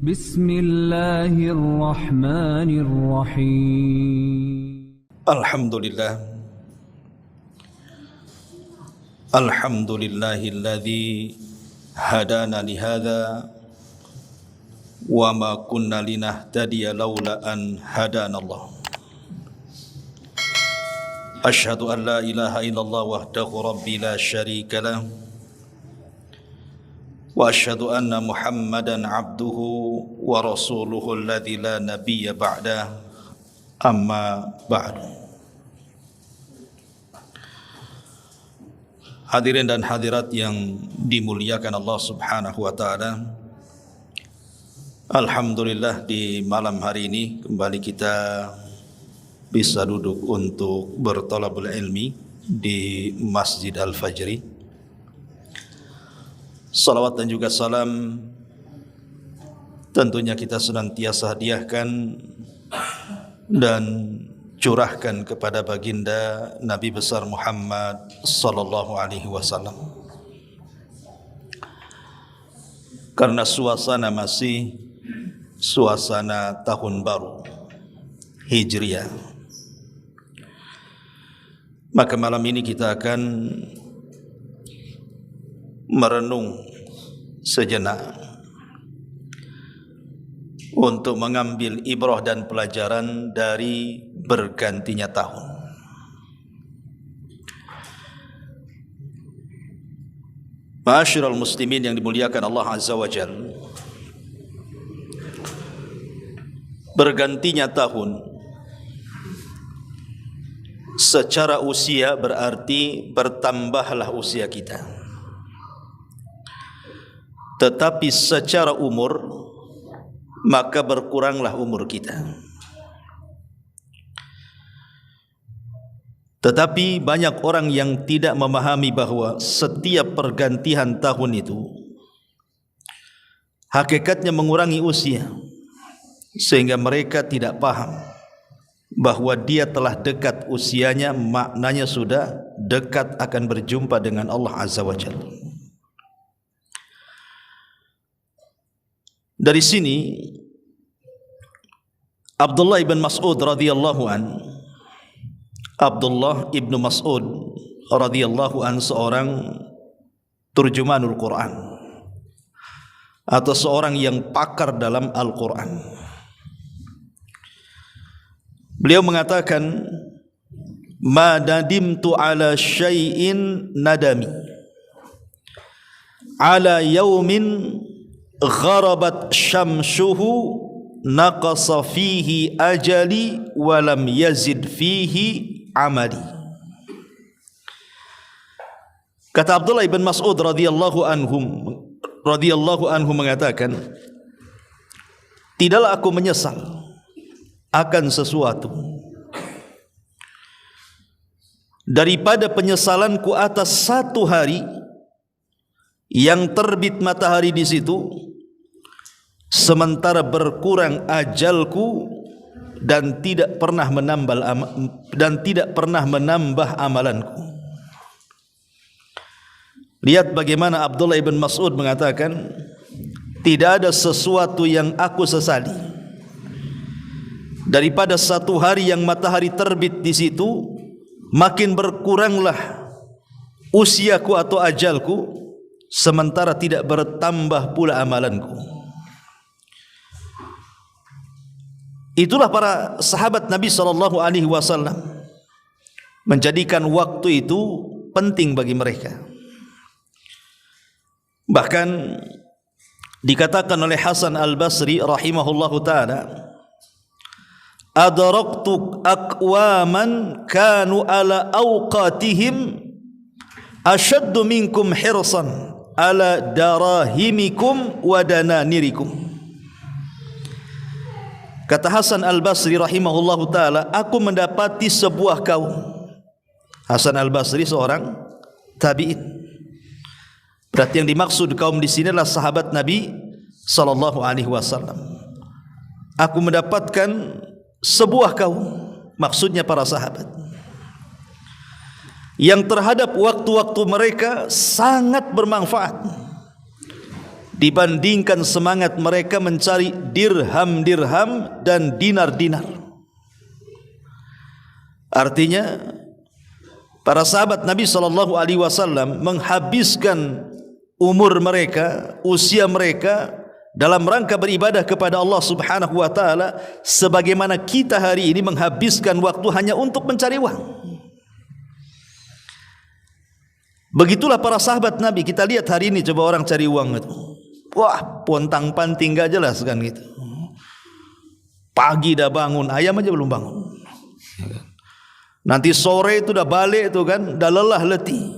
Bismillahirrahmanirrahim. Alhamdulillah. Alhamdulillahilladzi hadana lihadza wa ma kunna linahtadiya laula an hadanallah. Asyhadu an la ilaha illallah wahdahu rabbi la syarika lah wa asyhadu anna Muhammadan abduhu wa rasuluhu alladzi la nabiyya ba'dah, amma ba'du. Hadirin dan hadirat yang dimuliakan Allah Subhanahu wa taala. Alhamdulillah, di malam hari ini kembali kita bisa duduk untuk berthalabul ilmi di Masjid Al-Fajri. Salawat dan juga salam tentunya kita senantiasa hadiahkan dan curahkan kepada baginda Nabi besar Muhammad sallallahu alaihi wasallam. Karena suasana masih suasana tahun baru Hijriah, maka malam ini kita akan merenung sejenak untuk mengambil ibrah dan pelajaran dari bergantinya tahun. Ma'asyiral muslimin yang dimuliakan Allah Azza wa Jalla, bergantinya tahun secara usia berarti bertambahlah usia kita, tetapi secara umur maka berkuranglah umur kita. Tetapi banyak orang yang tidak memahami bahwa setiap pergantian tahun itu hakikatnya mengurangi usia, sehingga mereka tidak paham bahwa dia telah dekat usianya, maknanya sudah dekat akan berjumpa dengan Allah Azza wa Jalla. Dari sini Abdullah ibn Mas'ud radhiyallahu an, Abdullah ibn Mas'ud radhiyallahu an, seorang turjumanul Quran atau seorang yang pakar dalam Al-Quran. Beliau mengatakan, ma nadimtu ala syai'in nadami ala yaumin gharabat syamsuhu naqasa fihi ajali wa lam yazid fihi amali. Kata Abdullah ibn Mas'ud radhiyallahu anhu mengatakan, tidaklah aku menyesal akan sesuatu daripada penyesalanku atas satu hari yang terbit matahari di situ sementara berkurang ajalku dan tidak pernah menambah amalanku. Lihat bagaimana Abdullah ibn Mas'ud mengatakan, tidak ada sesuatu yang aku sesali daripada satu hari yang matahari terbit di situ makin berkuranglah usiaku atau ajalku sementara tidak bertambah pula amalanku. Itulah para sahabat Nabi SAW menjadikan waktu itu penting bagi mereka. Bahkan dikatakan oleh Hasan Al-Basri rahimahullahu ta'ala, adraktu aqwaman kanu ala awqatihim ashaddu minkum hirsan ala darahimikum wa dananirikum. Kata Hasan Al-Basri rahimahullahu ta'ala, aku mendapati sebuah kaum. Hasan Al-Basri seorang tabi'in. Berarti yang dimaksud kaum di sini adalah sahabat Nabi sallallahu alaihi wasallam. Aku mendapatkan sebuah kaum, maksudnya para sahabat, yang terhadap waktu-waktu mereka sangat bermanfaat dibandingkan semangat mereka mencari dirham-dirham dan dinar-dinar. Artinya para sahabat Nabi SAW menghabiskan umur mereka, usia mereka dalam rangka beribadah kepada Allah Subhanahu wa taala sebagaimana kita hari ini menghabiskan waktu hanya untuk mencari uang. Begitulah para sahabat Nabi. Kita lihat hari ini coba orang cari uang itu. Wah, pontang-panting enggak jelas kan gitu. Pagi dah bangun, ayam aja belum bangun. Nanti sore itu dah balik itu kan, dah lelah letih.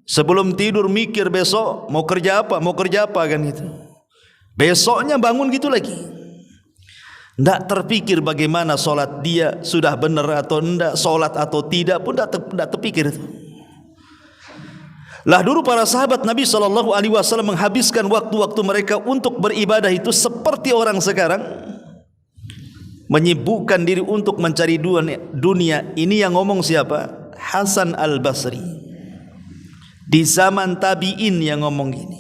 Sebelum tidur mikir besok mau kerja apa kan gitu. Besoknya bangun gitu lagi. Tidak terpikir bagaimana solat dia sudah benar atau tidak, solat atau tidak pun tidak terpikir itu. Lah dulu para sahabat Nabi SAW menghabiskan waktu-waktu mereka untuk beribadah itu seperti orang sekarang menyibukkan diri untuk mencari dunia. Ini yang ngomong siapa? Hasan Al-Basri. Di zaman tabi'in yang ngomong gini.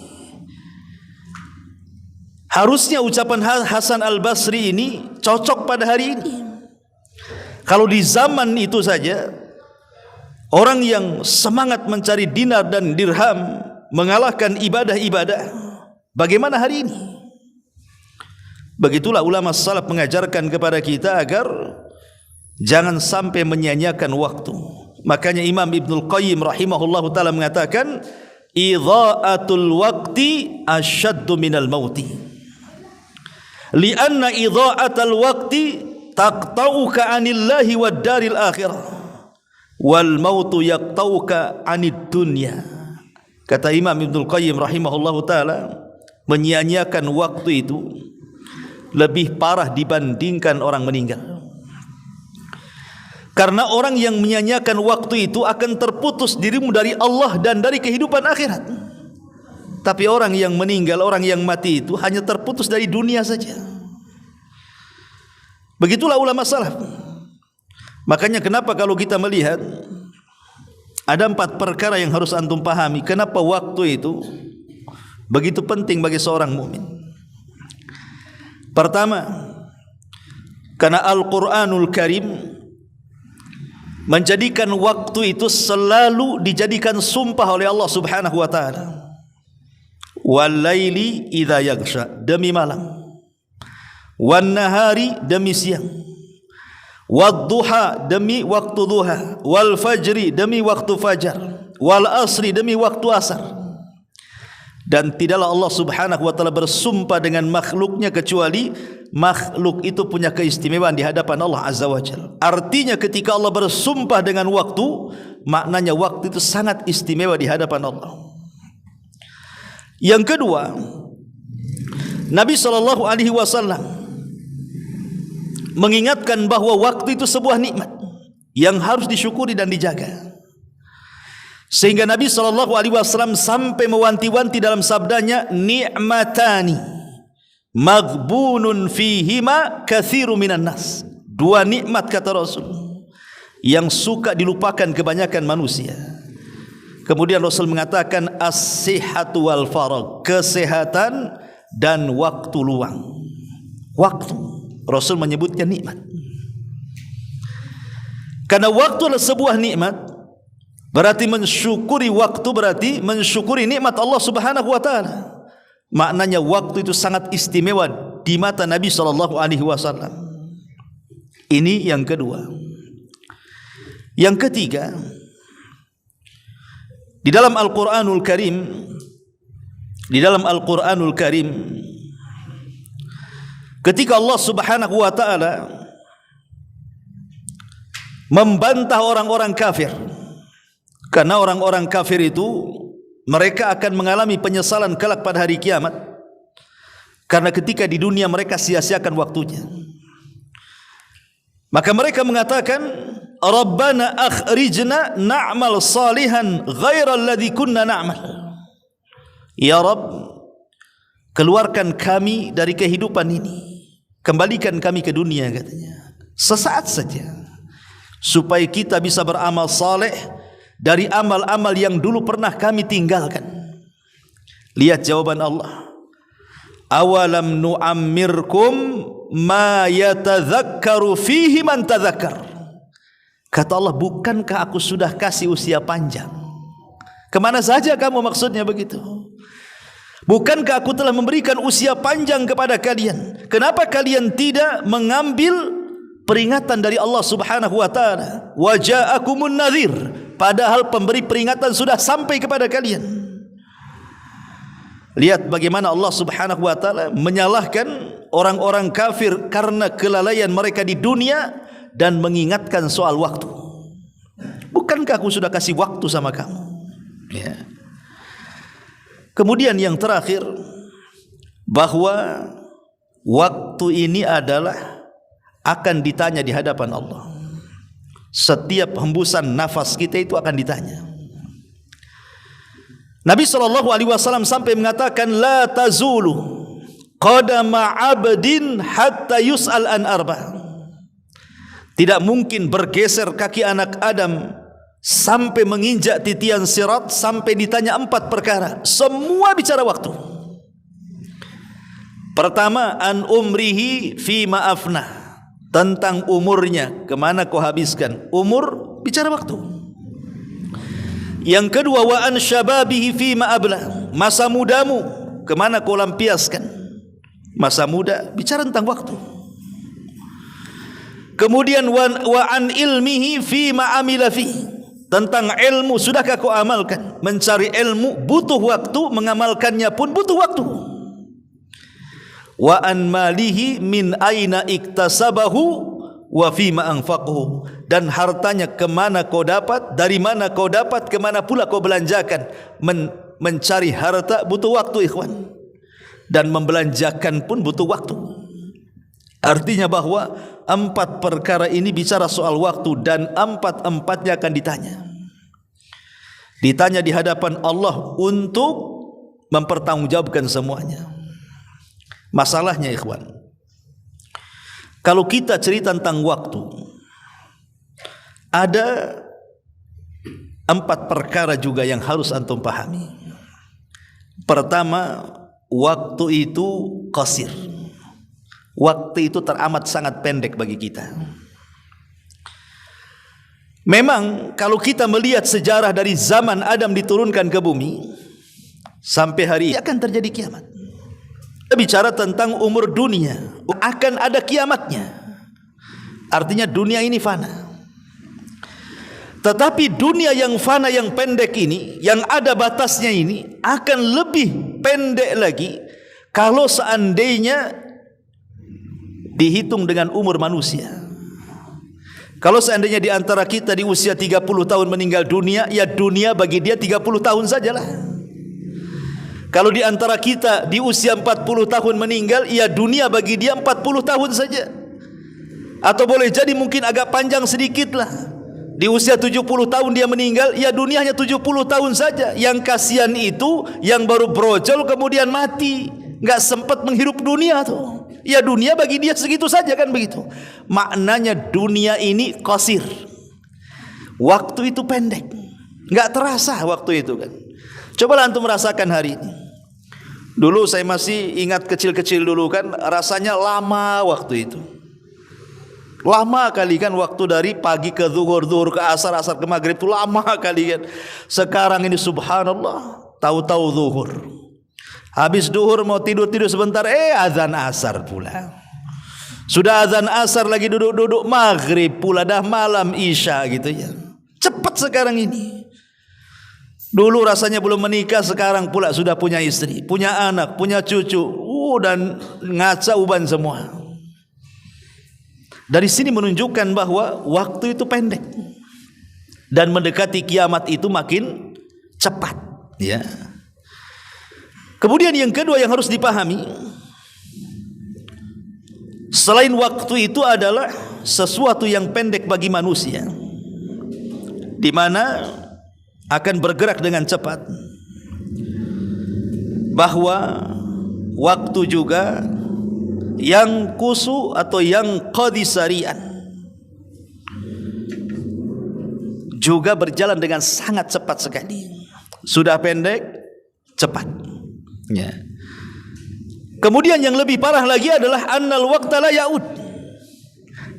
Harusnya ucapan Hasan Al-Basri ini cocok pada hari ini. Kalau di zaman itu saja orang yang semangat mencari dinar dan dirham mengalahkan ibadah-ibadah, bagaimana hari ini? Begitulah ulama salaf mengajarkan kepada kita agar jangan sampai menyia-nyiakan waktu. Makanya Imam Ibnul Qayyim rahimahullahu taala mengatakan idha'atul waqti asyaddu minal mauti. Lianna idha'atal waqti taqta'uka 'anillahi wad daril akhirah wal mautu yaqta'uka 'anid dunya. Kata Imam Ibnul Qayyim rahimahullahu taala, menyia-nyiakan waktu itu lebih parah dibandingkan orang meninggal. Karena orang yang menyia-nyiakan waktu itu akan terputus dirimu dari Allah dan dari kehidupan akhirat. Tapi orang yang meninggal, orang yang mati itu hanya terputus dari dunia saja. Begitulah ulama salaf. Makanya kenapa kalau kita melihat ada 4 perkara yang harus antum pahami, kenapa waktu itu begitu penting bagi seorang mukmin. Pertama, karena Al-Quranul Karim menjadikan waktu itu selalu dijadikan sumpah oleh Allah Subhanahu wa taala. Wal-laili idza yaghsha, demi malam. Wan-nahari, demi siang. Wad-duha, demi waktu duha. Wal-fajri, demi waktu fajar. Wal-asri, demi waktu asar. Dan tidaklah Allah Subhanahu wa taala bersumpah dengan makhluknya kecuali makhluk itu punya keistimewaan di hadapan Allah Azza wa Jalla. Artinya ketika Allah bersumpah dengan waktu, maknanya waktu itu sangat istimewa di hadapan Allah. Yang kedua, Nabi SAW mengingatkan bahwa waktu itu sebuah nikmat yang harus disyukuri dan dijaga. Sehingga Nabi SAW sampai mewanti-wanti dalam sabdanya, ni'matani maghbunun fihima kathiru minan nas. 2 nikmat kata Rasul yang suka dilupakan kebanyakan manusia. Kemudian Rasul mengatakan as-sihhatu wal faragh, kesehatan dan waktu luang. Waktu Rasul menyebutnya nikmat. Karena waktu adalah sebuah nikmat, berarti mensyukuri waktu berarti mensyukuri nikmat Allah Subhanahu wa taala. Maknanya waktu itu sangat istimewa di mata Nabi SAW. Ini yang kedua. Yang ketiga, di dalam Al-Quranul Karim, ketika Allah Subhanahu wa taala membantah orang-orang kafir, karena orang-orang kafir itu mereka akan mengalami penyesalan kelak pada hari kiamat, karena ketika di dunia mereka sia-siakan waktunya. Maka mereka mengatakan, Rabbana akhrijna na'mal salihan ghaira alladhi kunna na'mal. Ya Rabb, keluarkan kami dari kehidupan ini, kembalikan kami ke dunia katanya, sesaat saja, supaya kita bisa beramal saleh dari amal-amal yang dulu pernah kami tinggalkan. Lihat jawaban Allah. Awalam nu'ammirkum ma yatadzakkaru fihi man tadzakkar. Kata Allah, bukankah aku sudah kasih usia panjang? Kemana saja kamu maksudnya begitu? Bukankah aku telah memberikan usia panjang kepada kalian? Kenapa kalian tidak mengambil peringatan dari Allah Subhanahu wa taala? Wa ja'akumun nadhir, padahal pemberi peringatan sudah sampai kepada kalian. Lihat bagaimana Allah Subhanahu wa taala menyalahkan orang-orang kafir karena kelalaian mereka di dunia dan mengingatkan soal waktu. Bukankah aku sudah kasih waktu sama kamu? Ya. Kemudian yang terakhir, bahwa waktu ini adalah akan ditanya di hadapan Allah. Setiap hembusan nafas kita itu akan ditanya. Nabi SAW sampai mengatakan, la tazulu qadama abdin hatta yus'al an arba. Tidak mungkin bergeser kaki anak Adam sampai menginjak titian sirat sampai ditanya 4 perkara. Semua bicara waktu. Pertama, an umrihi fi ma'afna, tentang umurnya, kemana kau habiskan. Umur bicara waktu. Yang kedua, wa an syababihi fi ma'abla, masa mudamu, kemana kau lampiaskan. Masa muda bicara tentang waktu. Kemudian wa an ilmihi fi ma'amila fi, tentang ilmu, sudahkah kau amalkan. Mencari ilmu butuh waktu, mengamalkannya pun butuh waktu. Wa an malihi min aina iktasabahu wa fima anfaqahu, dan hartanya kemana kau dapat, dari mana kau dapat, kemana pula kau belanjakan. Mencari harta butuh waktu, ikhwan, dan membelanjakan pun butuh waktu. Artinya bahwa 4 perkara ini bicara soal waktu, dan 4-empatnya akan ditanya. Ditanya di hadapan Allah untuk mempertanggungjawabkan semuanya. Masalahnya, ikhwan, kalau kita cerita tentang waktu, ada 4 perkara juga yang harus antum pahami. Pertama, waktu itu qasir. Waktu itu teramat sangat pendek bagi kita. Memang kalau kita melihat sejarah dari zaman Adam diturunkan ke bumi sampai hari ini akan terjadi kiamat. Kita bicara tentang umur dunia, akan ada kiamatnya. Artinya dunia ini fana. Tetapi dunia yang fana, yang pendek ini, yang ada batasnya ini, akan lebih pendek lagi kalau seandainya dihitung dengan umur manusia. Kalau seandainya di antara kita di usia 30 tahun meninggal dunia, ya dunia bagi dia 30 tahun sajalah. Kalau di antara kita di usia 40 tahun meninggal, ya dunia bagi dia 40 tahun saja. Atau boleh jadi mungkin agak panjang sedikit lah. Di usia 70 tahun dia meninggal, ya dunia hanya 70 tahun saja. Yang kasihan itu yang baru brojol kemudian mati, nggak sempat menghirup dunia tuh. Ya dunia bagi dia segitu saja, kan begitu. Maknanya dunia ini qasir. Waktu itu pendek, nggak terasa waktu itu kan. Cobalah antum merasakan hari ini. Dulu saya masih ingat kecil-kecil dulu kan, rasanya lama waktu itu. Lama kali kan waktu dari pagi ke zuhur, zuhur ke asar, asar ke maghrib itu lama kali kan. Sekarang ini subhanallah, tahu-tahu zuhur. Habis zuhur mau tidur-tidur sebentar, azan asar pula. Sudah azan asar lagi duduk-duduk, maghrib pula, dah malam isya gitu ya. Cepat sekarang ini. Dulu rasanya belum menikah, sekarang pula sudah punya istri, punya anak, punya cucu, dan ngaca uban semua. Dari sini menunjukkan bahwa waktu itu pendek dan mendekati kiamat itu makin cepat, ya. Kemudian yang kedua yang harus dipahami, selain waktu itu adalah sesuatu yang pendek bagi manusia, di mana akan bergerak dengan cepat, bahwa waktu juga yang kusu atau yang qadisarian juga berjalan dengan sangat cepat sekali. Sudah pendek, cepat, ya. Kemudian yang lebih parah lagi adalah annal waqta la yaud.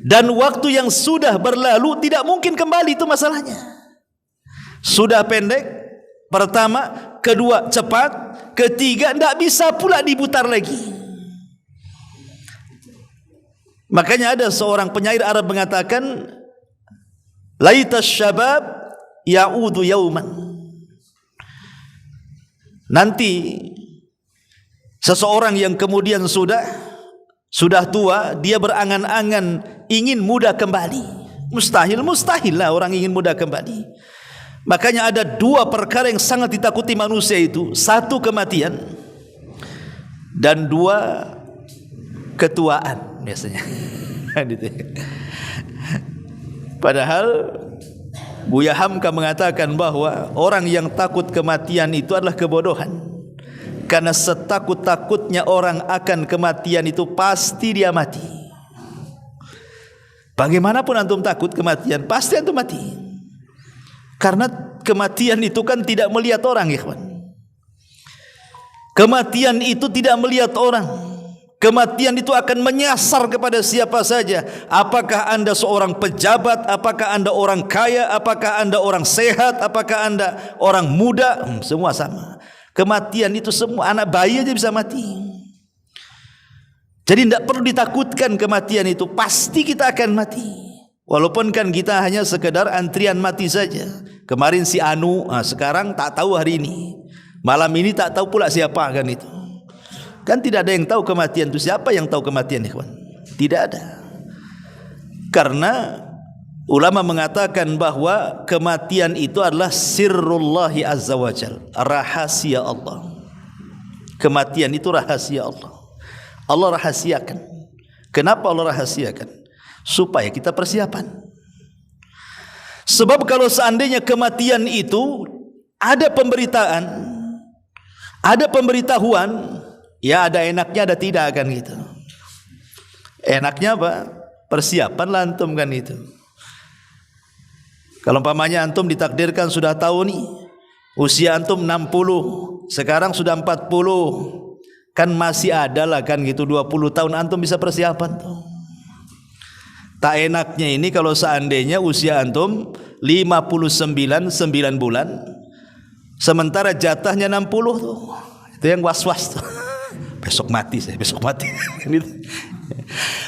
Dan waktu yang sudah berlalu tidak mungkin kembali, itu masalahnya. Sudah pendek, pertama, kedua cepat, ketiga tidak bisa pula diputar lagi. Makanya ada seorang penyair Arab mengatakan, laitas syabab ya'udu yauman. Nanti seseorang yang kemudian sudah tua, dia berangan-angan ingin muda kembali. Mustahil lah orang ingin muda kembali. Makanya ada dua perkara yang sangat ditakuti manusia itu. Satu, kematian. Dan dua, ketuaan biasanya. Padahal Buya Hamka mengatakan bahwa orang yang takut kematian itu adalah kebodohan. Karena setakut-takutnya orang akan kematian itu pasti dia mati. Bagaimanapun antum takut kematian, pasti antum mati. Karena kematian itu kan tidak melihat orang, ikhwan. Kematian itu tidak melihat orang. Kematian itu akan menyasar kepada siapa saja. Apakah anda seorang pejabat, apakah anda orang kaya, apakah anda orang sehat, apakah anda orang muda, semua sama. Kematian itu semua, anak bayi aja bisa mati. Jadi tidak perlu ditakutkan kematian itu, pasti kita akan mati. Walaupun kan kita hanya sekedar antrian mati saja. Kemarin si Anu, sekarang tak tahu hari ini. Malam ini tak tahu pula siapa kan itu. Kan tidak ada yang tahu kematian itu. Siapa yang tahu kematian, ikhwan? Tidak ada. Karena ulama mengatakan bahwa kematian itu adalah sirrullahi azza wa jal, rahasia Allah. Kematian itu rahasia Allah. Allah rahasiakan. Kenapa Allah rahasiakan? Supaya kita persiapan. Sebab kalau seandainya kematian itu ada pemberitaan, ada pemberitahuan, ya ada enaknya ada tidak kan gitu. Enaknya apa? Persiapan lah antum kan itu. Kalau umpamanya antum ditakdirkan sudah tahu nih, usia antum 60, sekarang sudah 40, kan masih ada lah kan gitu 20 tahun antum bisa persiapan tuh. Tak enaknya ini kalau seandainya usia antum 59 9 bulan, sementara jatahnya 60 tuh. Itu yang was-was tuh. Besok mati saya, besok mati.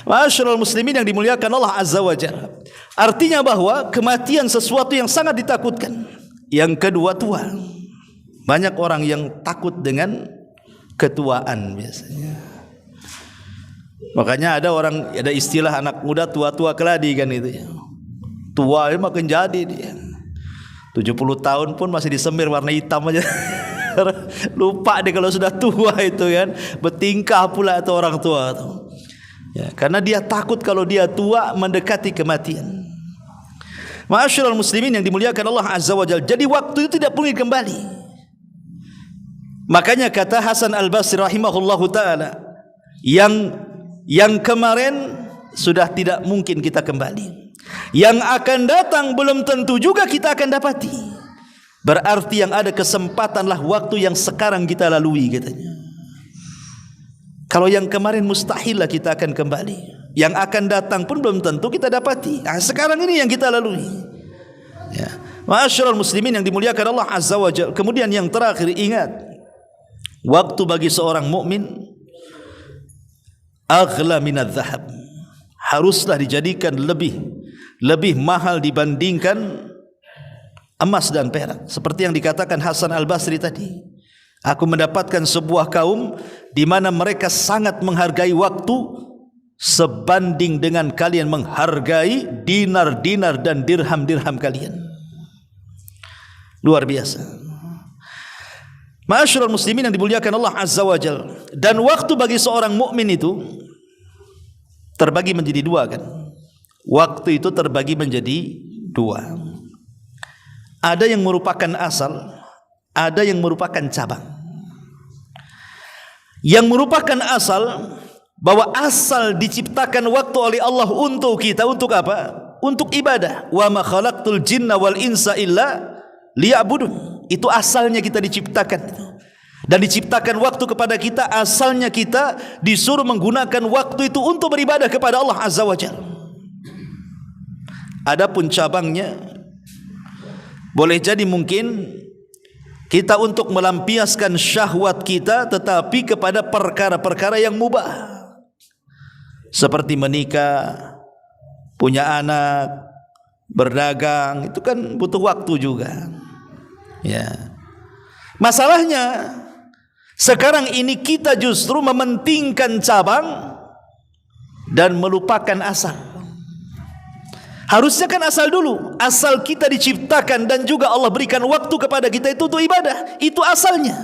Masyaallah muslimin yang dimuliakan Allah Azza wa Jalla. Artinya bahwa kematian sesuatu yang sangat ditakutkan. Yang kedua, tua. Banyak orang yang takut dengan ketuaan biasanya. Makanya ada istilah anak muda tua-tua keladi kan itu ya. Tua makin jadi dia. 70 tahun pun masih disemir warna hitam aja. Lupa deh kalau sudah tua itu kan. Bertingkah pula itu orang tua itu. Ya, karena dia takut kalau dia tua mendekati kematian. Ma'asyiral muslimin yang dimuliakan Allah Azza wa Jalla. Jadi waktu itu tidak mungkin kembali. Makanya kata Hasan Al-Basri rahimahullahu taala, yang kemarin sudah tidak mungkin kita kembali. Yang akan datang belum tentu juga kita akan dapati. Berarti yang ada kesempatanlah waktu yang sekarang kita lalui katanya. Kalau yang kemarin mustahil lah kita akan kembali. Yang akan datang pun belum tentu kita dapati. Nah, sekarang ini yang kita lalui. Ya. Ma'asyiral muslimin yang dimuliakan Allah Azza wa Jalla. Kemudian yang terakhir, ingat, waktu bagi seorang mukmin aghla minadz zahab. Haruslah dijadikan lebih mahal dibandingkan emas dan perak. Seperti yang dikatakan Hasan Al-Basri tadi. Aku mendapatkan sebuah kaum di mana mereka sangat menghargai waktu sebanding dengan kalian menghargai dinar-dinar dan dirham-dirham kalian. Luar biasa. Ma'asyiral muslimin yang dimuliakan Allah Azza wa Jalla. Dan waktu bagi seorang mukmin itu terbagi menjadi dua kan. Waktu itu terbagi menjadi dua. Ada yang merupakan asal, ada yang merupakan cabang. Yang merupakan asal, bahwa asal diciptakan waktu oleh Allah untuk kita, untuk apa? Untuk ibadah. Wa ma khalaqtul jinna wal insa illa liya'budun. Itu asalnya kita diciptakan. Dan diciptakan waktu kepada kita, asalnya kita disuruh menggunakan waktu itu untuk beribadah kepada Allah Azza wa Jalla. Adapun cabangnya, boleh jadi mungkin kita untuk melampiaskan syahwat kita, tetapi kepada perkara-perkara yang mubah, seperti menikah, punya anak, berdagang, itu kan butuh waktu juga. Ya. Masalahnya sekarang ini kita justru mementingkan cabang dan melupakan asal. Harusnya kan asal dulu. Asal kita diciptakan dan juga Allah berikan waktu kepada kita itu untuk ibadah. Itu asalnya.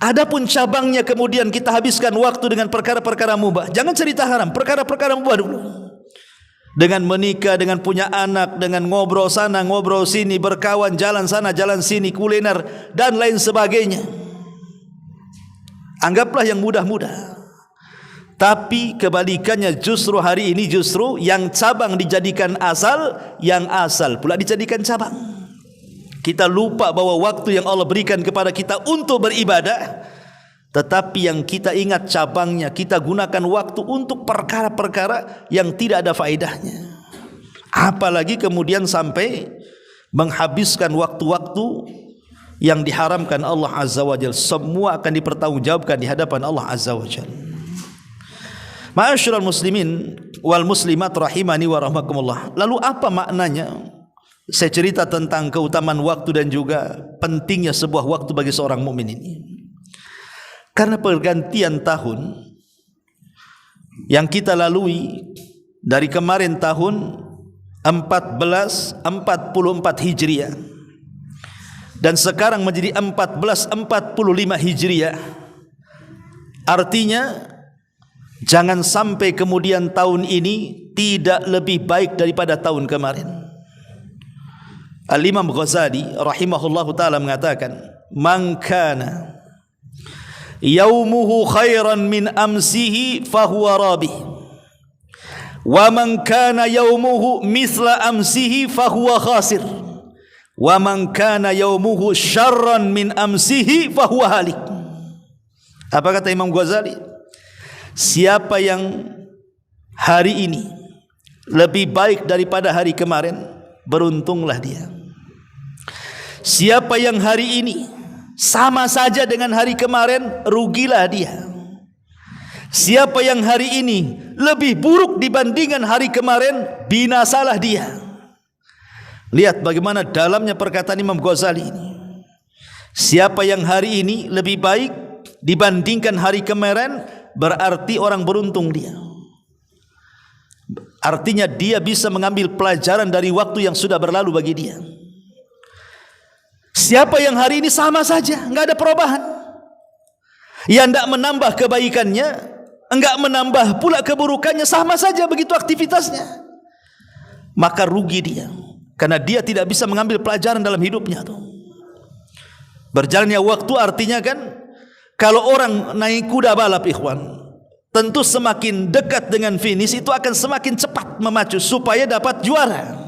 Adapun cabangnya kemudian kita habiskan waktu dengan perkara-perkara mubah. Jangan cerita haram, perkara-perkara mubah dulu. Dengan menikah, dengan punya anak, dengan ngobrol sana, ngobrol sini, berkawan, jalan sana, jalan sini, kuliner dan lain sebagainya. Anggaplah yang mudah-mudah. Tapi kebalikannya justru hari ini justru yang cabang dijadikan asal, yang asal pula dijadikan cabang. Kita lupa bahwa waktu yang Allah berikan kepada kita untuk beribadah, tetapi yang kita ingat cabangnya, kita gunakan waktu untuk perkara-perkara yang tidak ada faedahnya. Apalagi kemudian sampai menghabiskan waktu-waktu yang diharamkan Allah Azza wa Jalla. Semua akan dipertanggungjawabkan di hadapan Allah Azza wa Jalla. Ma'asyiral muslimin wal muslimat rahimani wa rahmakumullah. Lalu apa maknanya? Saya cerita tentang keutamaan waktu dan juga pentingnya sebuah waktu bagi seorang mukmin ini. Karena pergantian tahun yang kita lalui dari kemarin tahun 1444 Hijriah dan sekarang menjadi 1445 Hijriah. Artinya jangan sampai kemudian tahun ini tidak lebih baik daripada tahun kemarin. Al-Imam Ghazali rahimahullahu ta'ala mengatakan, man kana yaumuhu khairan min amsihi fahuwa rabih, wa man kana yaumuhu misla amsihi fahuwa khasir, wa man kana yaumuhu syarran min amsihi fahuwa halik. Apa kata Imam Ghazali? Siapa yang hari ini lebih baik daripada hari kemarin, beruntunglah dia. Siapa yang hari ini sama saja dengan hari kemarin, rugilah dia. Siapa yang hari ini lebih buruk dibandingkan hari kemarin, binasalah dia. Lihat bagaimana dalamnya perkataan Imam Ghazali ini. Siapa yang hari ini lebih baik dibandingkan hari kemarin, berarti orang beruntung dia. Artinya dia bisa mengambil pelajaran dari waktu yang sudah berlalu bagi dia. Siapa yang hari ini sama saja, enggak ada perubahan, yang enggak menambah kebaikannya, enggak menambah pula keburukannya, sama saja begitu aktivitasnya, maka rugi dia, karena dia tidak bisa mengambil pelajaran dalam hidupnya tuh. Berjalannya waktu artinya kan, kalau orang naik kuda balap ikhwan, tentu semakin dekat dengan finish itu akan semakin cepat memacu supaya dapat juara.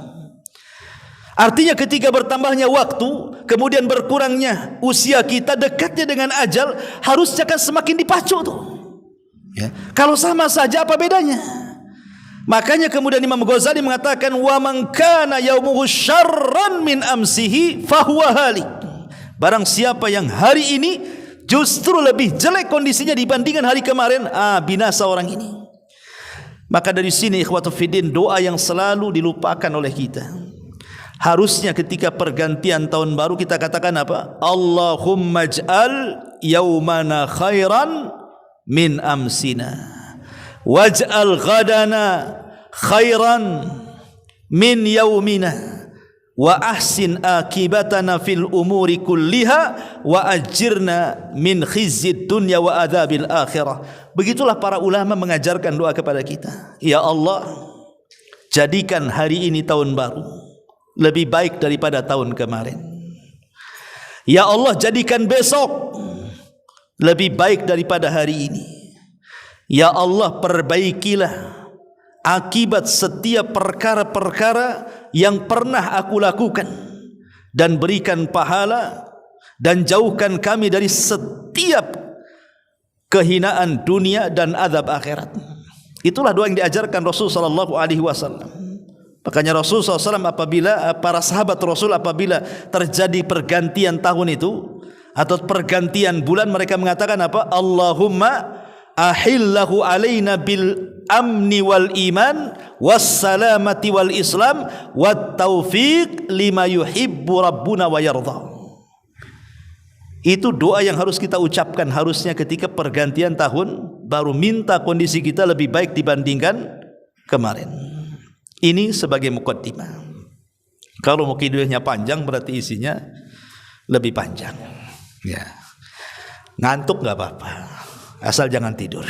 Artinya ketika bertambahnya waktu, kemudian berkurangnya usia kita, dekatnya dengan ajal, harusnya akan semakin dipacu tuh. Ya. Kalau sama saja apa bedanya? Makanya kemudian Imam Ghazali mengatakan, wa man kana yaumuhu syarran min amsihi fahuwa halik. Barang siapa yang hari ini justru lebih jelek kondisinya dibandingkan hari kemarin, binasa orang ini. Maka dari sini ikhwatu fiddin, doa yang selalu dilupakan oleh kita. Harusnya ketika pergantian tahun baru kita katakan apa? Allahumma ij'al yaumana khairan min amsina, waj'al ghadana khairan min yaumina, wa ahsin akibatana fil umuri kulliha, wa ajirna min khizyid dunya wa adzabil akhirah. Begitulah para ulama mengajarkan doa kepada kita. Ya Allah, jadikan hari ini tahun baru lebih baik daripada tahun kemarin. Ya Allah, jadikan besok lebih baik daripada hari ini. Ya Allah, perbaikilah akibat setiap perkara-perkara yang pernah aku lakukan, dan berikan pahala dan jauhkan kami dari setiap kehinaan dunia dan azab akhirat. Itulah doa yang diajarkan Rasul sallallahu alaihi wasallam. Makanya Rasul SAW apabila para sahabat Rasul apabila terjadi pergantian tahun itu atau pergantian bulan, mereka mengatakan apa? Allahumma ahillahu alaina bil amni wal iman was salamati wal islam wat taufiq lima yuhibbu rabbuna wa yarda. Itu doa yang harus kita ucapkan harusnya ketika pergantian tahun, baru minta kondisi kita lebih baik dibandingkan kemarin. Ini sebagai muqaddimah. Kalau mukidahnya panjang berarti isinya lebih panjang. Ya. Ngantuk nggak apa-apa, asal jangan tidur.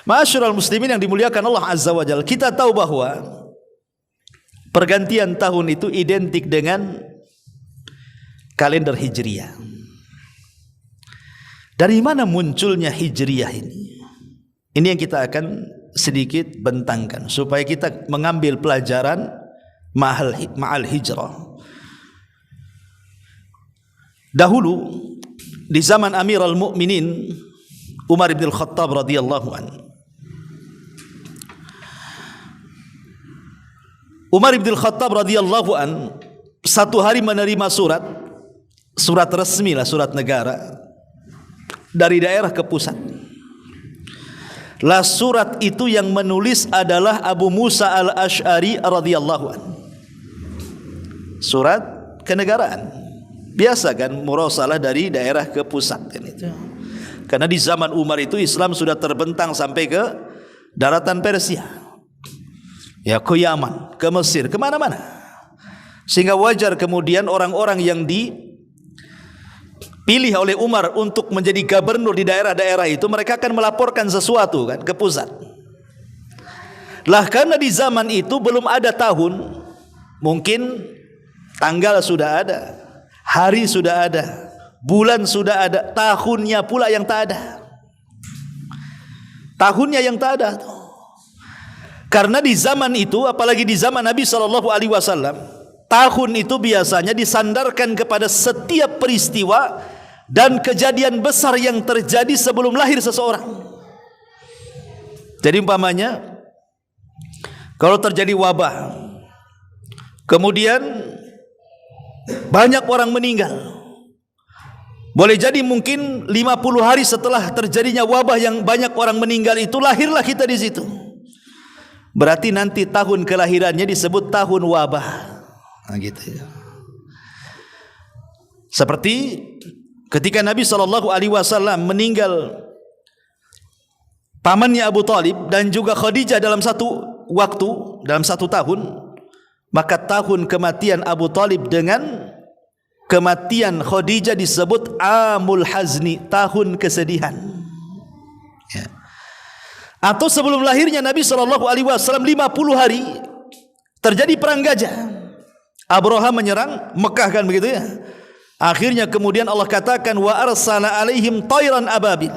Ma'asyiral muslimin yang dimuliakan Allah Azza wa Jalla, kita tahu bahwa pergantian tahun itu identik dengan kalender Hijriyah. Dari mana munculnya Hijriyah ini? Ini yang kita akan sedikit bentangkan supaya kita mengambil pelajaran ma'al hijrah. Dahulu di zaman Amirul Mukminin Umar bin Khattab radhiyallahu anhu, Umar bin Khattab radhiyallahu anhu satu hari menerima surat resmi lah, surat negara dari daerah ke pusat. Lah surat itu yang menulis adalah Abu Musa al-Ash'ari radhiyallahu anhu. Surat kenegaraan. Biasa kan murasalah dari daerah ke pusat kan itu. Karena di zaman Umar itu Islam sudah terbentang sampai ke daratan Persia. Ya, ke Yaman, ke Mesir, kemana-mana. Sehingga wajar kemudian orang-orang yang dipilih oleh Umar untuk menjadi gubernur di daerah-daerah itu, mereka akan melaporkan sesuatu kan ke pusat. Lah karena di zaman itu belum ada tahun, mungkin tanggal sudah ada, hari sudah ada, bulan sudah ada, tahunnya pula yang tak ada. Tahunnya yang tak ada. Karena di zaman itu, apalagi di zaman Nabi SAW, tahun itu biasanya disandarkan kepada setiap peristiwa dan kejadian besar yang terjadi sebelum lahir seseorang. Jadi umpamanya kalau terjadi wabah, kemudian banyak orang meninggal, boleh jadi mungkin 50 hari setelah terjadinya wabah yang banyak orang meninggal itu, lahirlah kita di situ. Berarti nanti tahun kelahirannya disebut tahun wabah. Nah, gitu ya. Seperti ketika Nabi SAW meninggal pamannya Abu Talib dan juga Khadijah dalam satu waktu, dalam satu tahun, maka tahun kematian Abu Talib dengan kematian Khadijah disebut Amul Hazni, tahun kesedihan. Ya. Atau sebelum lahirnya Nabi SAW 50 hari terjadi perang gajah. Abraha menyerang Mekah kan begitu ya. Akhirnya kemudian Allah katakan wa arsala alaihim tayran ababil.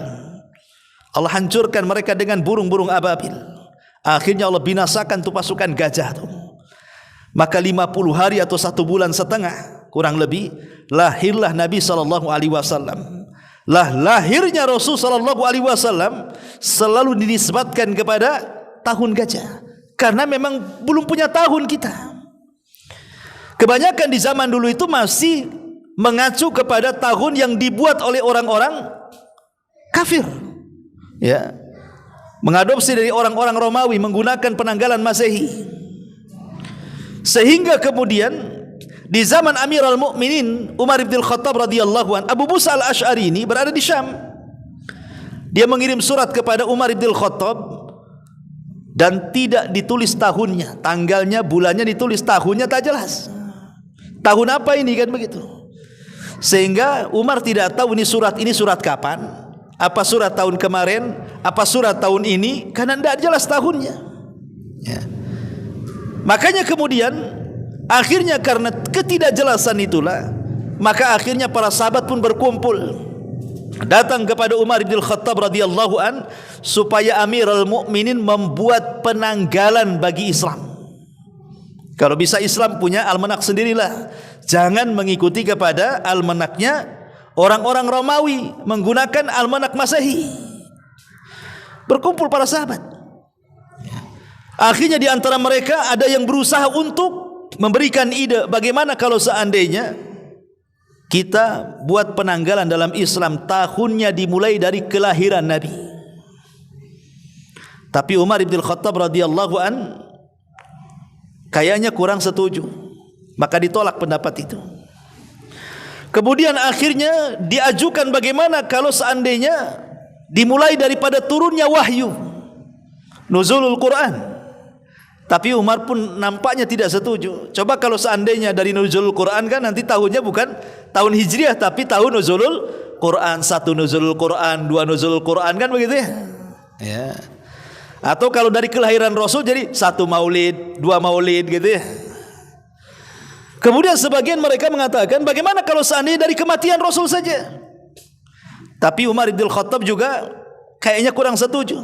Allah hancurkan mereka dengan burung-burung ababil. Akhirnya Allah binasakan tuh pasukan gajah tuh. Maka 50 hari atau 1 bulan setengah kurang lebih lahirlah Nabi SAW. Lah lahirnya Rasul SAW selalu dinisbatkan kepada tahun gajah, karena memang belum punya tahun kita. Kebanyakan di zaman dulu itu masih mengacu kepada tahun yang dibuat oleh orang-orang kafir, ya, mengadopsi dari orang-orang Romawi menggunakan penanggalan Masehi. Sehingga kemudian di zaman Amirul Mukminin Umar bin Khattab radhiyallahu anhu, Abu Musa al-Ash'ari ini berada di Syam. Dia mengirim surat kepada Umar bin Khattab dan tidak ditulis tahunnya, tanggalnya, bulannya ditulis, tahunnya tak jelas. Tahun apa ini kan begitu. Sehingga Umar tidak tahu ini surat kapan, apa surat tahun kemarin, apa surat tahun ini, karena tidak jelas tahunnya. Ya. Makanya kemudian akhirnya karena ketidakjelasan itulah, maka akhirnya para sahabat pun berkumpul datang kepada Umar bin Khattab radhiyallahu an supaya Amirul Mukminin membuat penanggalan bagi Islam. Kalau bisa Islam punya almanak sendirilah. Jangan mengikuti kepada almanaknya orang-orang Romawi, menggunakan almanak Masehi. Berkumpul para sahabat. Akhirnya di antara mereka ada yang berusaha untuk memberikan ide, bagaimana kalau seandainya kita buat penanggalan dalam Islam tahunnya dimulai dari kelahiran Nabi. Tapi Umar bin Khattab radhiyallahu an kayaknya kurang setuju, maka ditolak pendapat itu. Kemudian akhirnya diajukan bagaimana kalau seandainya dimulai daripada turunnya wahyu, nuzulul Quran. Tapi Umar pun nampaknya tidak setuju. Coba kalau seandainya dari nuzulul Quran, kan nanti tahunnya bukan tahun Hijriah tapi tahun nuzulul Quran. 1 nuzulul Quran, 2 nuzulul Quran, kan begitu ya? Ya. Atau kalau dari kelahiran Rasul jadi 1 maulid, 2 maulid gitu ya. Kemudian sebagian mereka mengatakan bagaimana kalau seandainya dari kematian Rasul saja. Tapi Umar bin Khattab juga kayaknya kurang setuju.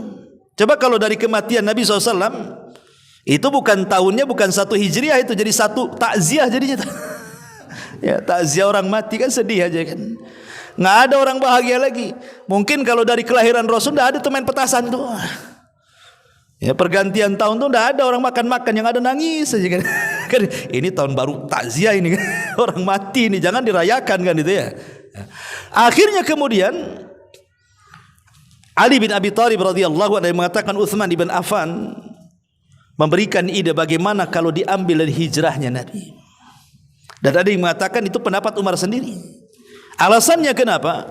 Coba kalau dari kematian Nabi SAW, itu bukan tahunnya bukan 1 Hijriah, itu jadi 1 takziah jadinya. Ya, takziah orang mati kan sedih aja kan. Nggak ada orang bahagia lagi. Mungkin kalau dari kelahiran Rasul nggak ada tuh main petasan tuh. Ya, pergantian tahun tuh nggak ada orang makan-makan, yang ada nangis aja kan. Kan ini tahun baru takziah ini kan. Orang mati ini jangan dirayakan kan itu ya. Akhirnya kemudian Ali bin Abi Thalib radhiyallahu anhu mengatakan Utsman bin Affan memberikan ide bagaimana kalau diambil dari hijrahnya Nabi. Dan ada yang mengatakan itu pendapat Umar sendiri. Alasannya kenapa?